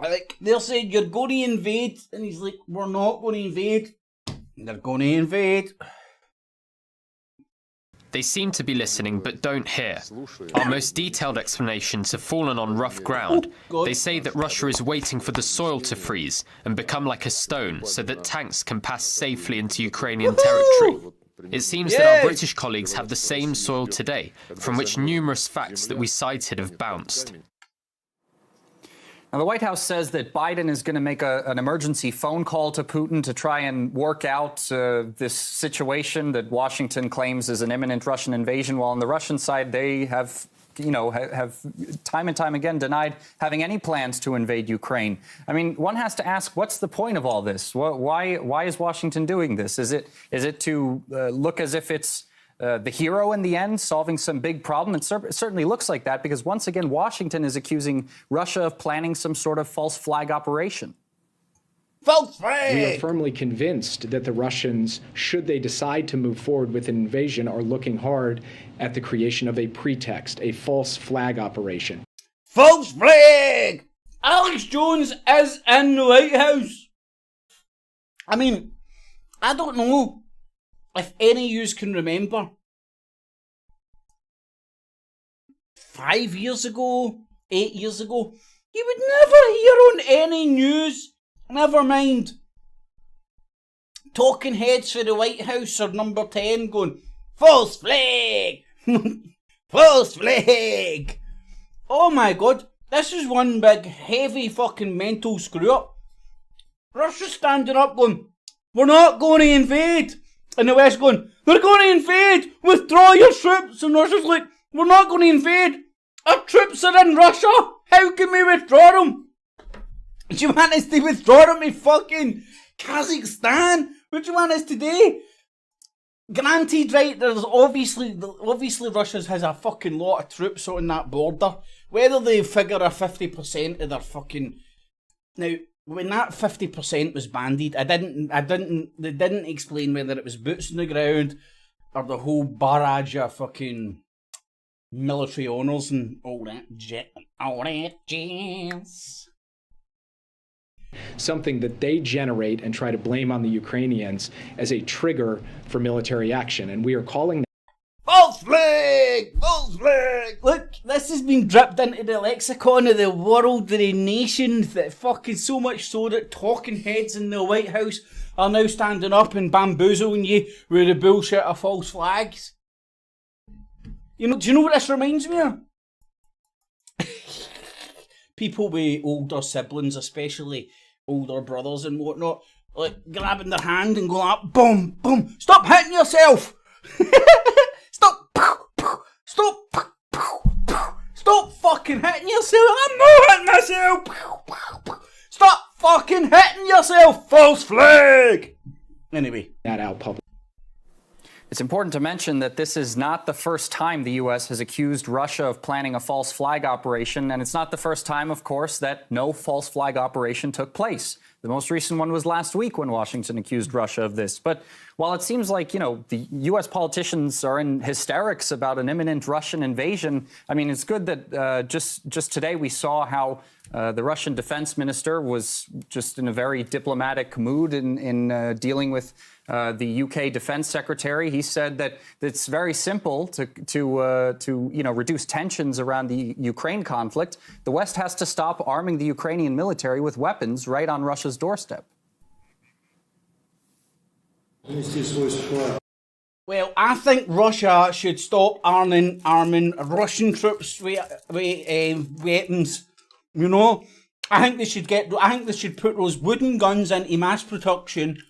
Speaker 1: Like, they're saying, you're going to invade, and he's like, we're not going to invade. They're going to invade.
Speaker 3: They seem to be listening, but don't hear. Our most detailed explanations have fallen on rough ground. They say that Russia is waiting for the soil to freeze and become like a stone so that tanks can pass safely into Ukrainian territory. It seems that our British colleagues have the same soil today, from which numerous facts that we cited have bounced.
Speaker 2: Now, the White House says that Biden is going to make an emergency phone call to Putin to try and work out this situation that Washington claims is an imminent Russian invasion, while on the Russian side, they have time and time again denied having any plans to invade Ukraine. I mean, one has to ask, what's the point of all this? Why is Washington doing this? Is it to look as if it's the hero in the end, solving some big problem? It certainly looks like that, because once again, Washington is accusing Russia of planning some sort of false flag operation.
Speaker 1: False flag!
Speaker 4: We are firmly convinced that the Russians, should they decide to move forward with an invasion, are looking hard at the creation of a pretext, a false flag operation.
Speaker 1: False flag! Alex Jones is in the White House. I mean, I don't know if any of yous can remember 5 years ago, 8 years ago, you would never hear on any news, never mind talking heads for the White House or number 10 going, false flag! False flag! Oh my god, this is one big heavy fucking mental screw up. Russia's standing up going, we're not going to invade. And the West going, they're going to invade! Withdraw your troops! And Russia's like, we're not going to invade! Our troops are in Russia! How can we withdraw them? Do you want us to withdraw them to fucking Kazakhstan? What do you want us to do? Granted, right, there's obviously Russia has a fucking lot of troops on that border. Whether they figure a 50% of their fucking... Now, when that 50% was bandied, they didn't explain whether it was boots on the ground or the whole barrage of fucking military honours and all that jazz.
Speaker 4: Something that they generate and try to blame on the Ukrainians as a trigger for military action. And we are calling that
Speaker 1: false flag! False flag! Look, this has been dripped into the lexicon of the world, the nation, that fucking so much so that talking heads in the White House are now standing up and bamboozling you with the bullshit of false flags. do you know what this reminds me of? People with older siblings, especially older brothers and whatnot, like grabbing their hand and going up, boom, boom, stop hitting yourself! Stop! Stop fucking hitting yourself! I'm not hitting myself! Stop fucking hitting yourself! False flag! Anyway.
Speaker 4: That out public.
Speaker 2: It's important to mention that this is not the first time the U.S. has accused Russia of planning a false flag operation, and it's not the first time, of course, that no false flag operation took place. The most recent one was last week when Washington accused Russia of this. But while it seems like, the U.S. politicians are in hysterics about an imminent Russian invasion, I mean, it's good that just today we saw how the Russian defense minister was just in a very diplomatic mood in dealing with the UK defense secretary. He said that it's very simple to reduce tensions around the Ukraine conflict. The West has to stop arming the Ukrainian military with weapons right on Russia's doorstep.
Speaker 1: Well, I think Russia should stop arming Russian troops with weapons. I think they should put those wooden guns into mass production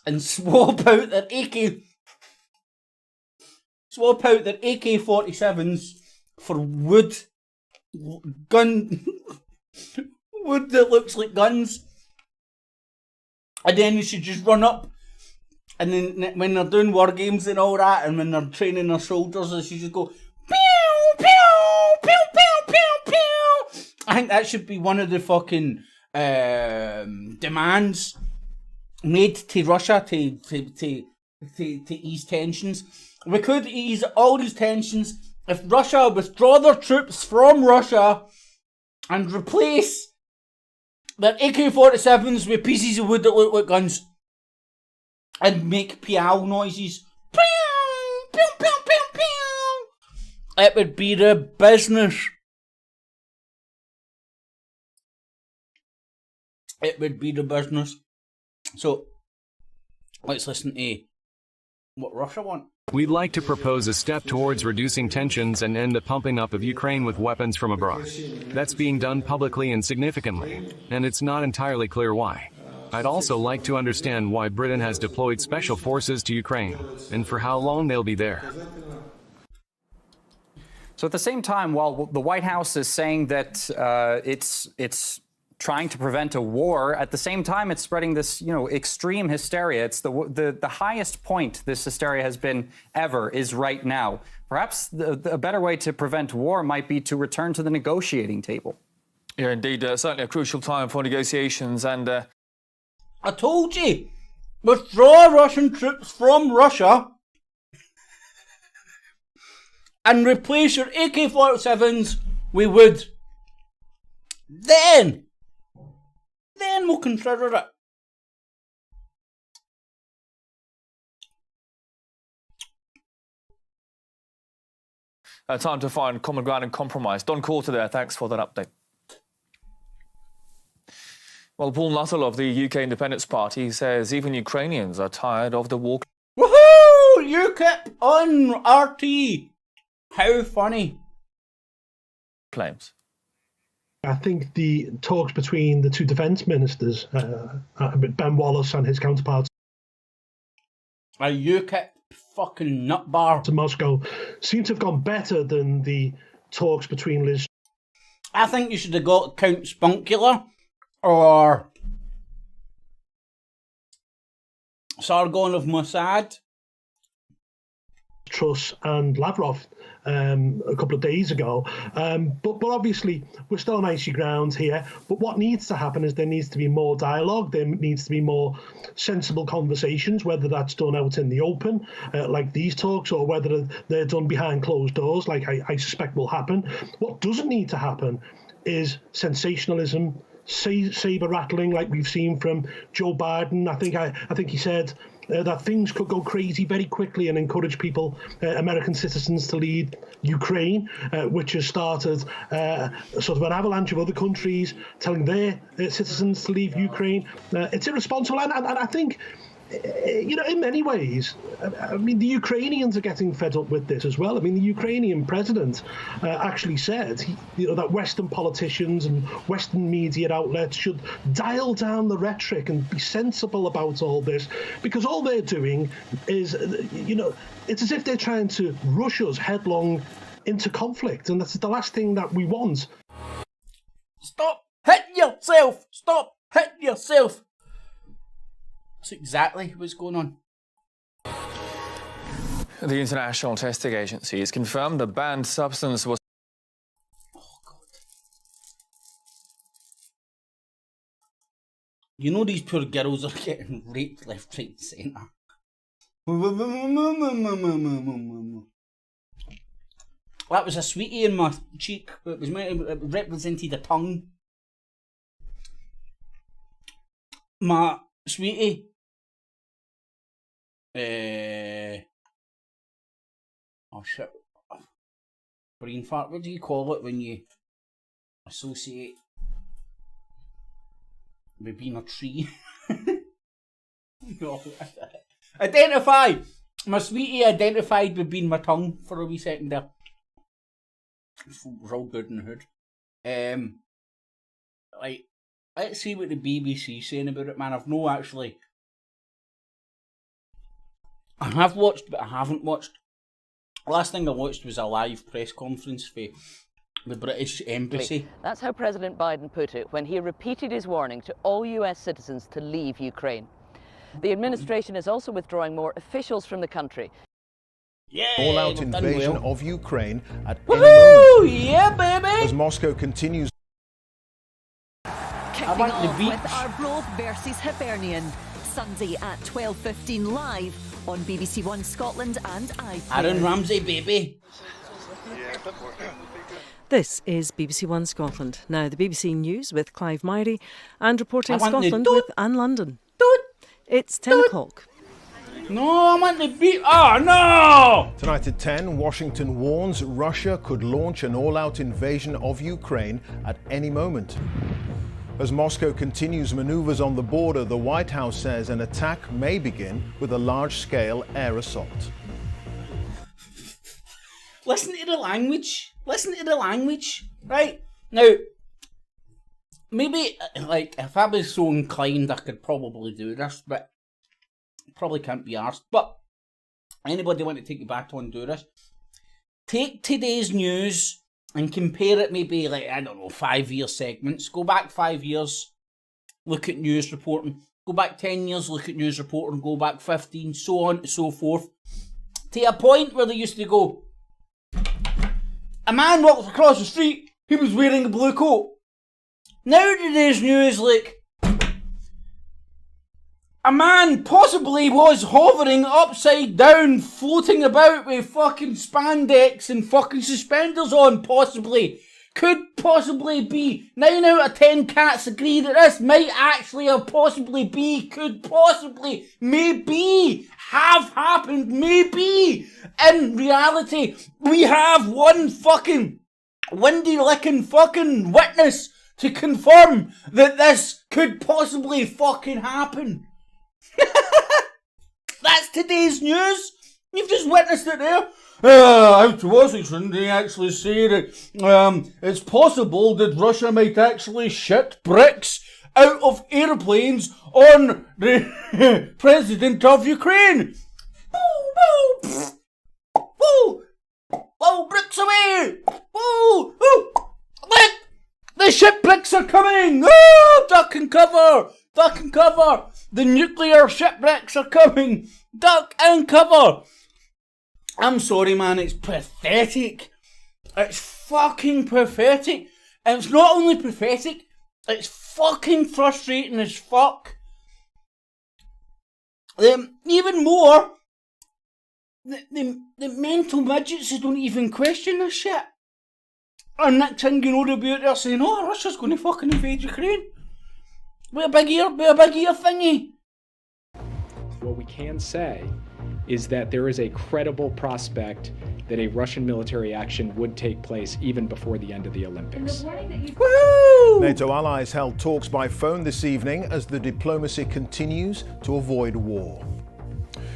Speaker 1: and swap out their AK-47s for wood that looks like guns. And then they should just run up, and then when they're doing war games and all that, and when they're training their soldiers, they should just go pew pew pew pew pew pew. I think that should be one of the fucking demands made to Russia to ease tensions. We could ease all these tensions if Russia withdraw their troops from Russia and replace their AK-47s with pieces of wood that look like guns and make pew noises. Pew, pew, pew, pew, pew. It would be the business. It would be the business. So, let's listen to what Russia want.
Speaker 5: We'd like to propose a step towards reducing tensions and end the pumping up of Ukraine with weapons from abroad. That's being done publicly and significantly, and it's not entirely clear why. I'd also like to understand why Britain has deployed special forces to Ukraine, and for how long they'll be there.
Speaker 2: So at the same time, while the White House is saying that it's trying to prevent a war, at the same time it's spreading this, extreme hysteria. It's the highest point this hysteria has been ever is right now. Perhaps a better way to prevent war might be to return to the negotiating table.
Speaker 6: Yeah, indeed. Certainly a crucial time for negotiations. And
Speaker 1: I told you, withdraw Russian troops from Russia and replace your AK-47s with wood. Then we'll consider it.
Speaker 6: time to find common ground and compromise. Don Coulter there, thanks for that update. Well, Paul Nuttall of the UK Independence Party says even Ukrainians are tired of the war.
Speaker 1: Woohoo! UKIP on RT. How funny.
Speaker 6: Claims.
Speaker 7: I think the talks between the two defence ministers, Ben Wallace and his counterparts,
Speaker 1: A UKIP fucking nut bar
Speaker 7: to Moscow, seem to have gone better than the talks between Liz.
Speaker 1: I think you should have got Count Spunkular or Sargon of Mossad,
Speaker 7: Truss and Lavrov a couple of days ago. But obviously, we're still on icy ground here. But what needs to happen is there needs to be more dialogue. There needs to be more sensible conversations, whether that's done out in the open, like these talks, or whether they're done behind closed doors, like I suspect will happen. What doesn't need to happen is sensationalism, saber rattling like we've seen from Joe Biden. I think he said that things could go crazy very quickly and encourage people, American citizens, to leave Ukraine, which has started sort of an avalanche of other countries telling their citizens to leave Ukraine. It's irresponsible, and I think in many ways, I mean, the Ukrainians are getting fed up with this as well. I mean, the Ukrainian president actually said, that Western politicians and Western media outlets should dial down the rhetoric and be sensible about all this, because all they're doing is, it's as if they're trying to rush us headlong into conflict, and that's the last thing that we want.
Speaker 1: Stop hitting yourself! Stop hitting yourself! That's exactly what's going on.
Speaker 6: The International Testing Agency has confirmed the banned substance was...
Speaker 1: Oh, God. You know these poor girls are getting raped left, right and centre. That was a sweetie in my cheek. It represented a tongue. My sweetie. Oh shit. Brain fart. What do you call it when you associate with being a tree? No. Identify! My sweetie identified with being my tongue for a wee second there. It was all good in the hood. Let's see what the BBC's saying about it, man. I've no actually... I have watched, but I haven't watched. Last thing I watched was a live press conference for the British Embassy.
Speaker 8: That's how President Biden put it when he repeated his warning to all US citizens to leave Ukraine. The administration is also withdrawing more officials from the country.
Speaker 1: Yeah,
Speaker 9: all-out invasion of Ukraine at any
Speaker 1: Woohoo!
Speaker 9: moment.
Speaker 1: Yeah, baby!
Speaker 9: As Moscow continues.
Speaker 10: Kicking off with Arbroath versus Hibernian, Sunday at 12:15 live on BBC One Scotland and iPlayer.
Speaker 1: Aaron Ramsey, baby.
Speaker 11: This is BBC One Scotland. Now the BBC News with Clive Myrie and reporting Scotland with Anne London. It's 10 o'clock.
Speaker 1: No, I'm at the beat. Oh, no!
Speaker 9: Tonight at 10, Washington warns Russia could launch an all-out invasion of Ukraine at any moment. As Moscow continues maneuvers on the border, the White House says an attack may begin with a large-scale air assault.
Speaker 1: Listen to the language. Listen to the language. Right. Now, maybe, if I was so inclined, I could probably do this, but probably can't be arsed. But anybody want to take it back on do this? Take today's news and compare it maybe 5-year segments. Go back 5 years, look at news reporting. Go back 10 years, look at news reporting. Go back 15, so on and so forth. To a point where they used to go, a man walked across the street, he was wearing a blue coat. Now today's news, a man possibly was hovering upside down, floating about with fucking spandex and fucking suspenders on, possibly. Could possibly be. 9 out of 10 cats agree that this might actually have possibly be, could possibly, maybe, have happened, maybe. In reality, we have one fucking windy-licking fucking witness to confirm that this could possibly fucking happen. That's today's news. You've just witnessed it there. Out to Washington, they actually say that it's possible that Russia might actually shit bricks out of airplanes on the president of Ukraine. Woo, woo, woo, woo, bricks away. Woo, woo. Look, the shit bricks are coming. Oh, duck and cover, duck and cover. The nuclear shipwrecks are coming. Duck and cover. I'm sorry, man. It's pathetic. It's fucking pathetic. And it's not only pathetic, it's fucking frustrating as fuck. Even more, the mental midgets who don't even question this shit. And next thing you know, they'll be out there saying, oh, Russia's going to fucking invade Ukraine. With a big ear thingy.
Speaker 4: What we can say is that there is a credible prospect that a Russian military action would take place even before the end of the Olympics.
Speaker 9: NATO allies held talks by phone this evening as the diplomacy continues to avoid war.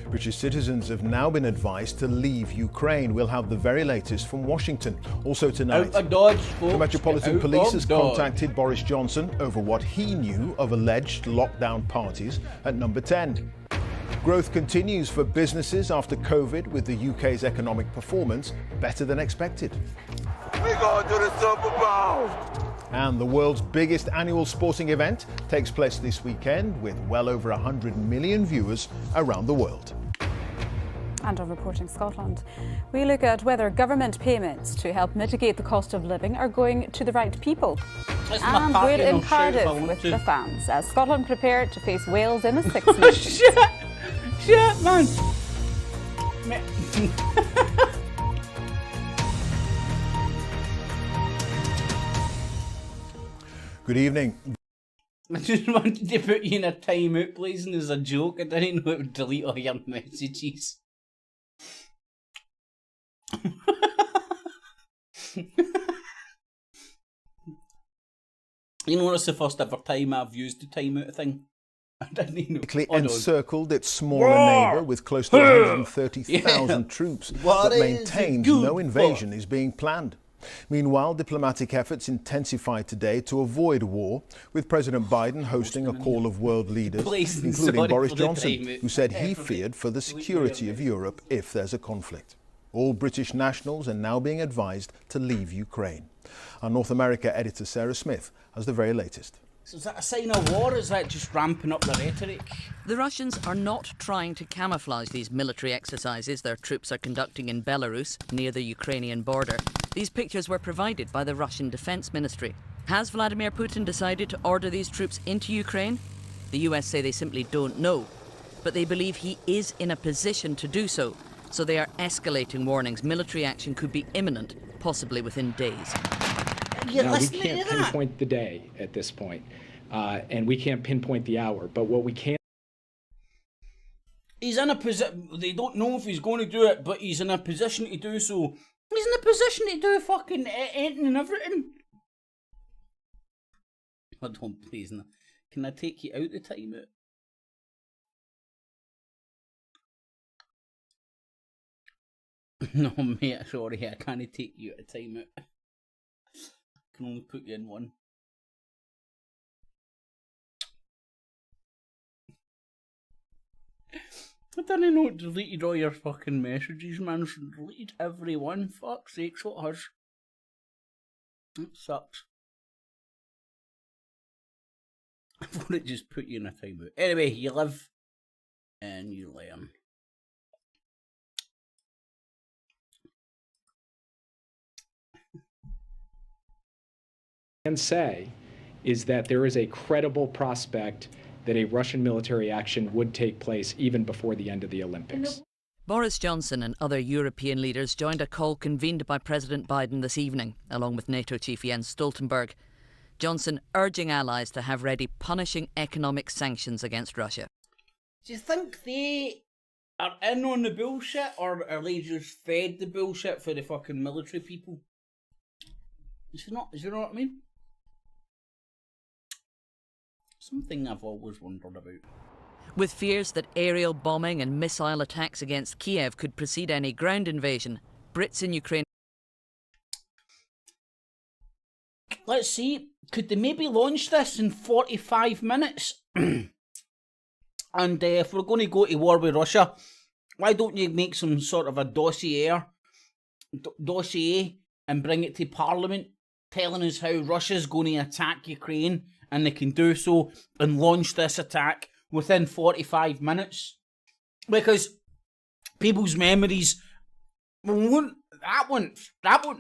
Speaker 9: British citizens have now been advised to leave Ukraine. We'll have the very latest from Washington. Also tonight,
Speaker 1: Out of Dodge, folks.
Speaker 9: the Metropolitan
Speaker 1: Out
Speaker 9: Police
Speaker 1: of
Speaker 9: has
Speaker 1: Dodge.
Speaker 9: contacted Boris Johnson over what he knew of alleged lockdown parties at Number 10. Growth continues for businesses after COVID, with the UK's economic performance better than expected.
Speaker 12: We going to the Super Bowl!
Speaker 9: And the world's biggest annual sporting event takes place this weekend with well over 100 million viewers around the world.
Speaker 13: And on Reporting Scotland, we look at whether government payments to help mitigate the cost of living are going to the right people. And we're in Cardiff with the fans as Scotland prepare to face Wales in the Six Nations.
Speaker 1: Shit, man.
Speaker 9: Good evening.
Speaker 1: I just wanted to put you in a timeout, please, and as a joke, I didn't know it would delete all your messages. You know, it's the first ever time I've used the timeout thing. I didn't know.
Speaker 9: Encircled its smaller neighbour with close to 130,000 troops, but maintains no invasion is being planned. Meanwhile, diplomatic efforts intensified today to avoid war, with President Biden hosting a call of world leaders, including Boris Johnson, who said he feared for the security of Europe if there's a conflict. All British nationals are now being advised to leave Ukraine. Our North America editor Sarah Smith has the very latest.
Speaker 1: So is that a sign of war, or is that just ramping up the rhetoric?
Speaker 8: The Russians are not trying to camouflage these military exercises their troops are conducting in Belarus, near the Ukrainian border. These pictures were provided by the Russian Defense Ministry. Has Vladimir Putin decided to order these troops into Ukraine? The US say they simply don't know, but they believe he is in a position to do so. So they are escalating warnings military action could be imminent, possibly within days.
Speaker 4: No, we can't pinpoint the day at this point, and we can't pinpoint the hour, but what we can...
Speaker 1: He's in a position, they don't know if he's going to do it, but he's in a position to do so. He's in a position to do fucking anything and everything. Hold on, please. Can I take you out the timeout? No, mate, sorry, I can't take you out of timeout. I can only put you in one. I didn't know it deleted all your fucking messages, man. It's deleted every one. Fuck's sakes, what has? That sucks. I thought it just put you in a timeout. Anyway, you live and you learn.
Speaker 4: Can say is that there is a credible prospect that a Russian military action would take place even before the end of the Olympics.
Speaker 8: Boris Johnson and other European leaders joined a call convened by President Biden this evening, along with NATO chief Jens Stoltenberg. Johnson urging allies to have ready punishing economic sanctions against Russia.
Speaker 1: Do you think they are in on the bullshit, or are they just fed the bullshit for the fucking military people? Is it not? Do you know what I mean? Something I've always wondered about.
Speaker 8: With fears that aerial bombing and missile attacks against Kiev could precede any ground invasion, Brits in Ukraine...
Speaker 1: Let's see, could they maybe launch this in 45 minutes? And if we're going to go to war with Russia, why don't you make some sort of a dossier and bring it to Parliament, telling us how Russia's going to attack Ukraine, and they can do so and launch this attack within 45 minutes. Because people's memories won't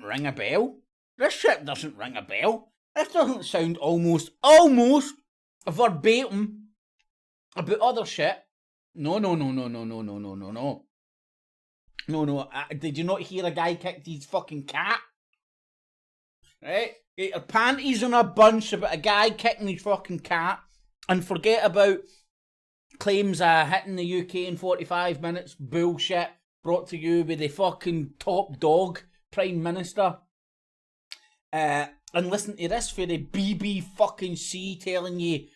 Speaker 1: ring a bell. This shit doesn't ring a bell. This doesn't sound almost verbatim about other shit. No. Did you not hear a guy kicked his fucking cat? Right? Get your panties in a bunch about a guy kicking his fucking cat, and forget about claims hitting the UK in 45 minutes. Bullshit. Brought to you by the fucking top dog, Prime Minister. And listen to this for the BB fucking C telling you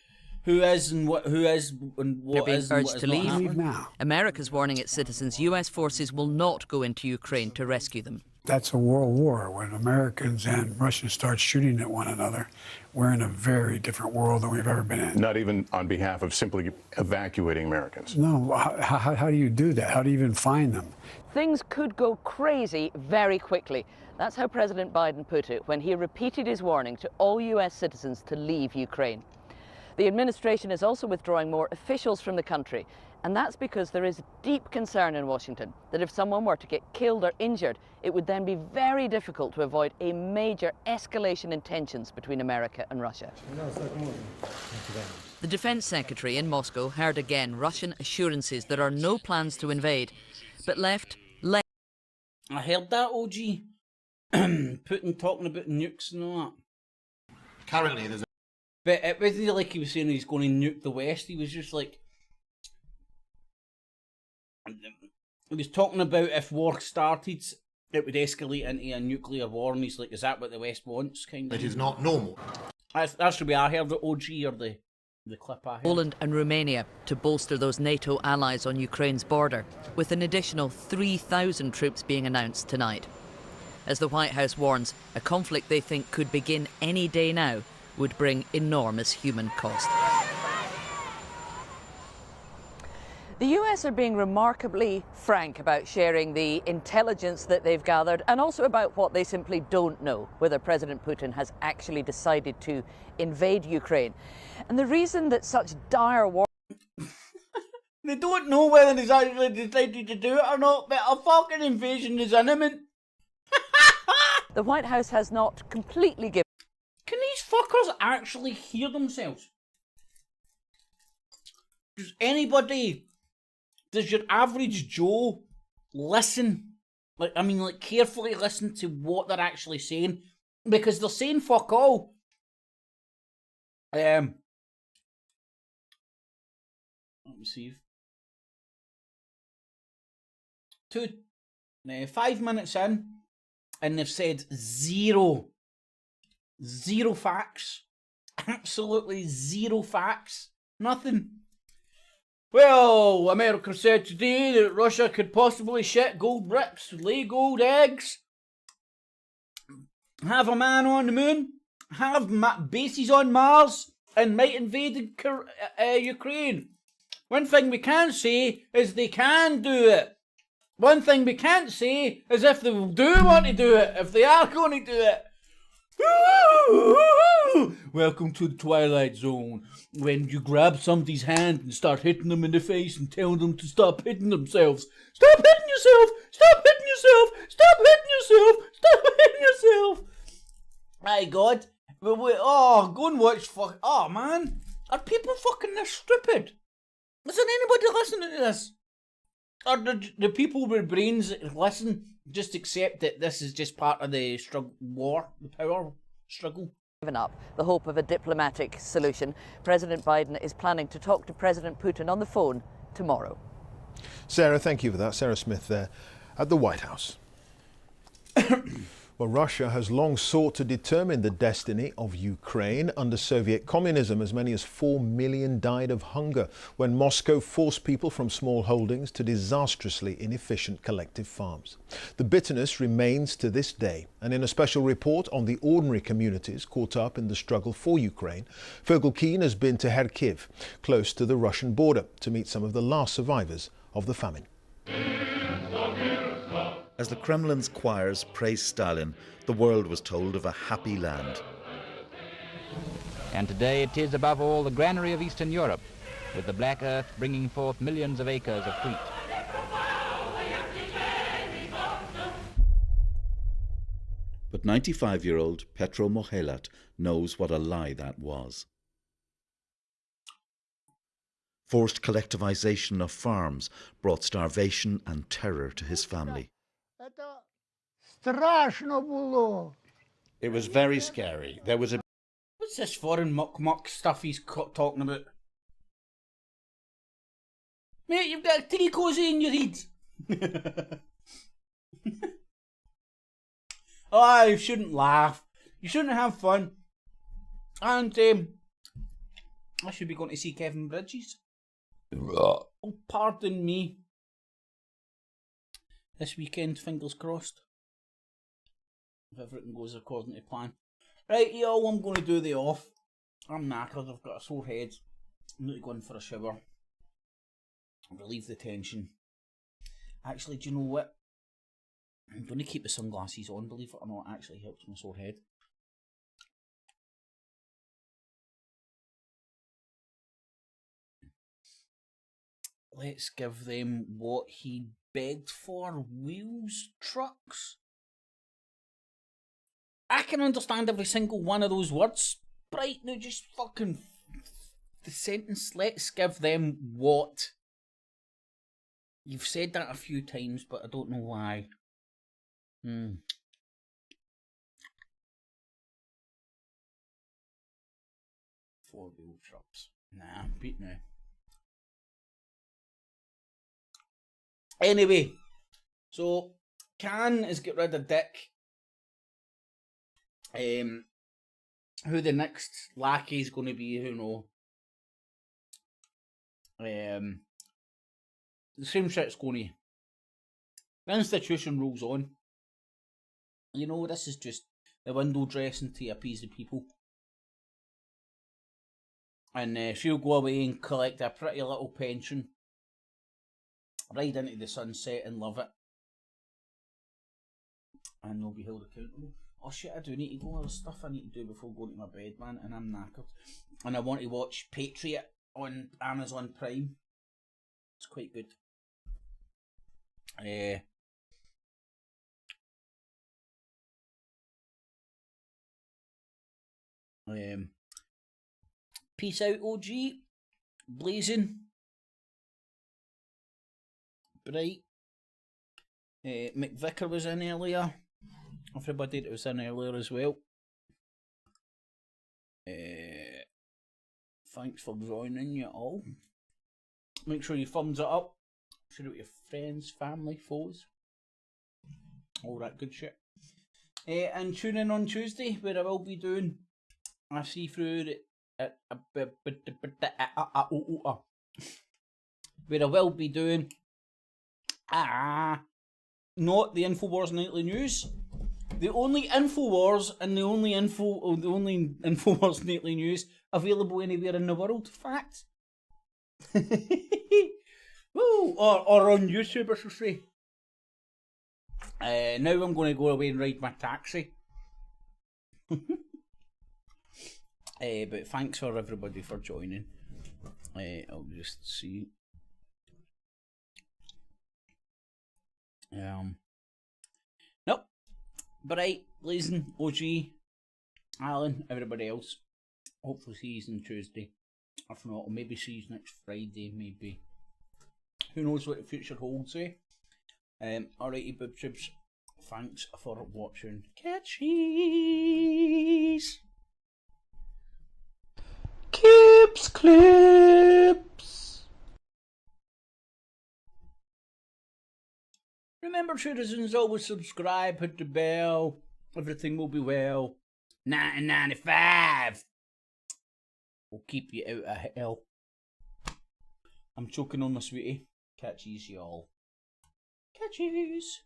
Speaker 1: who is and what is and what is and what is
Speaker 8: to
Speaker 1: not
Speaker 8: leave
Speaker 1: happening.
Speaker 8: now. America's warning its citizens US forces will not go into Ukraine to rescue them.
Speaker 14: That's a world war. When Americans and Russians start shooting at one another, we're in a very different world than we've ever been in.
Speaker 15: Not even on behalf of simply evacuating Americans.
Speaker 14: No, how do you do that? How do you even find them?
Speaker 8: Things could go crazy very quickly. That's how President Biden put it when he repeated his warning to all US citizens to leave Ukraine. The administration is also withdrawing more officials from the country, and that's because there is deep concern in Washington that if someone were to get killed or injured, it would then be very difficult to avoid a major escalation in tensions between America and Russia. The Defense Secretary in Moscow heard again Russian assurances there are no plans to invade, but left.
Speaker 1: I heard that, OG. Putin talking about nukes and all that.
Speaker 16: Currently, there's
Speaker 1: But it wasn't like he was saying he's going to nuke the West. He was just like... He was talking about if war started, it would escalate into a nuclear war, and he's like, is that what the West wants? Kind of.
Speaker 16: It is not normal.
Speaker 1: That should be I heard the OG or the clip I heard.
Speaker 8: Poland and Romania to bolster those NATO allies on Ukraine's border, with an additional 3,000 troops being announced tonight. As the White House warns, a conflict they think could begin any day now would bring enormous human cost. The US are being remarkably frank about sharing the intelligence that they've gathered and also about what they simply don't know, whether President Putin has actually decided to invade Ukraine. And the reason that such dire war...
Speaker 1: They don't know whether he's actually decided to do it or not, but a fucking invasion is imminent.
Speaker 8: The White House has not completely given...
Speaker 1: Can these fuckers actually hear themselves? Does anybody, does your average Joe listen? Like, carefully listen to what they're actually saying? Because they're saying fuck all. Let me see. 5 minutes in, and they've said zero facts. Absolutely zero facts. Nothing. Well, America said today that Russia could possibly ship gold bricks, lay gold eggs, have a man on the moon, have bases on Mars, and might invade Ukraine. One thing we can say is they can do it. One thing we can't say is if they do want to do it, if they are going to do it. Welcome to the Twilight Zone, when you grab somebody's hand and start hitting them in the face and tell them to stop hitting themselves. Stop hitting yourself! Stop hitting yourself! Stop hitting yourself! Stop hitting yourself! My God. Go and watch Oh, man. Are people fucking this stupid? Isn't anybody listening to this? Or the people with brains that listen just accept that this is just part of the the power struggle?
Speaker 8: Given up the hope of a diplomatic solution, President Biden is planning to talk to President Putin on the phone tomorrow.
Speaker 9: Sarah, thank you for that. Sarah Smith there at the White House. Well, Russia has long sought to determine the destiny of Ukraine. Under Soviet communism, as many as 4 million died of hunger when Moscow forced people from small holdings to disastrously inefficient collective farms. The bitterness remains to this day, and in a special report on the ordinary communities caught up in the struggle for Ukraine, Fergal Keane has been to Kharkiv, close to the Russian border, to meet some of the last survivors of the famine.
Speaker 17: As the Kremlin's choirs praised Stalin, the world was told of a happy land.
Speaker 18: And today it is above all the granary of Eastern Europe, with the black earth bringing forth millions of acres of wheat.
Speaker 17: But 95-year-old Petro Mohelat knows what a lie that was. Forced collectivization of farms brought starvation and terror to his family.
Speaker 16: It was very scary. There was a...
Speaker 1: What's this foreign muck stuff he's talking about? Mate, you've got a tea cosy in your head. Oh, you shouldn't laugh. You shouldn't have fun. And I should be going to see Kevin Bridges. Oh, pardon me. This weekend, fingers crossed. If everything goes according to plan. Right, y'all, I'm going to do the off. I'm knackered, I've got a sore head. I'm going to go in for a shower. Relieve the tension. Actually, do you know what? I'm going to keep the sunglasses on, believe it or not. It actually helps my sore head. Let's give them what he begged for. Wheels, trucks. I can understand every single one of those words. Right, now just fucking the sentence. Let's give them what. You've said that a few times, but I don't know why. Four-wheel trucks. Nah, beat now. Anyway, so Can is get rid of Dick. Who the next lackey is going to be, who know. The same shit's going to. The institution rolls on. You know, this is just the window dressing to appease the people. And she'll go away and collect a pretty little pension. Ride into the sunset and love it. And they'll be held accountable. Oh shit, I do need to go. There's stuff I need to do before going to my bed, man, and I'm knackered. And I want to watch Patriot on Amazon Prime. It's quite good. Peace out, OG. Blazing. Bright. McVicker was in earlier. Everybody that was in earlier as well. Thanks for joining you all. Make sure you thumbs it up. Share it with your friends, family, foes. All that good shit. And tune in on Tuesday where I will be doing a see-through where I will be doing not the InfoWars Nightly News. The only InfoWars and the only InfoWars Nightly News available anywhere in the world. Fact. Woo! Or on YouTube, I should say. Now I'm going to go away and ride my taxi. But thanks for everybody for joining. I'll just see. Nope. Bright, Blazing, OG, Alan, everybody else. Hopefully see you on Tuesday. If not, I'll maybe see you next Friday, maybe. Who knows what the future holds, eh? Alrighty, boob tribs. Thanks for watching. Catchies! Clips, clips! Remember, citizens, always subscribe, hit the bell. Everything will be well. 1995! We'll keep you out of hell. I'm choking on my sweetie. Catchies, y'all. Catchies!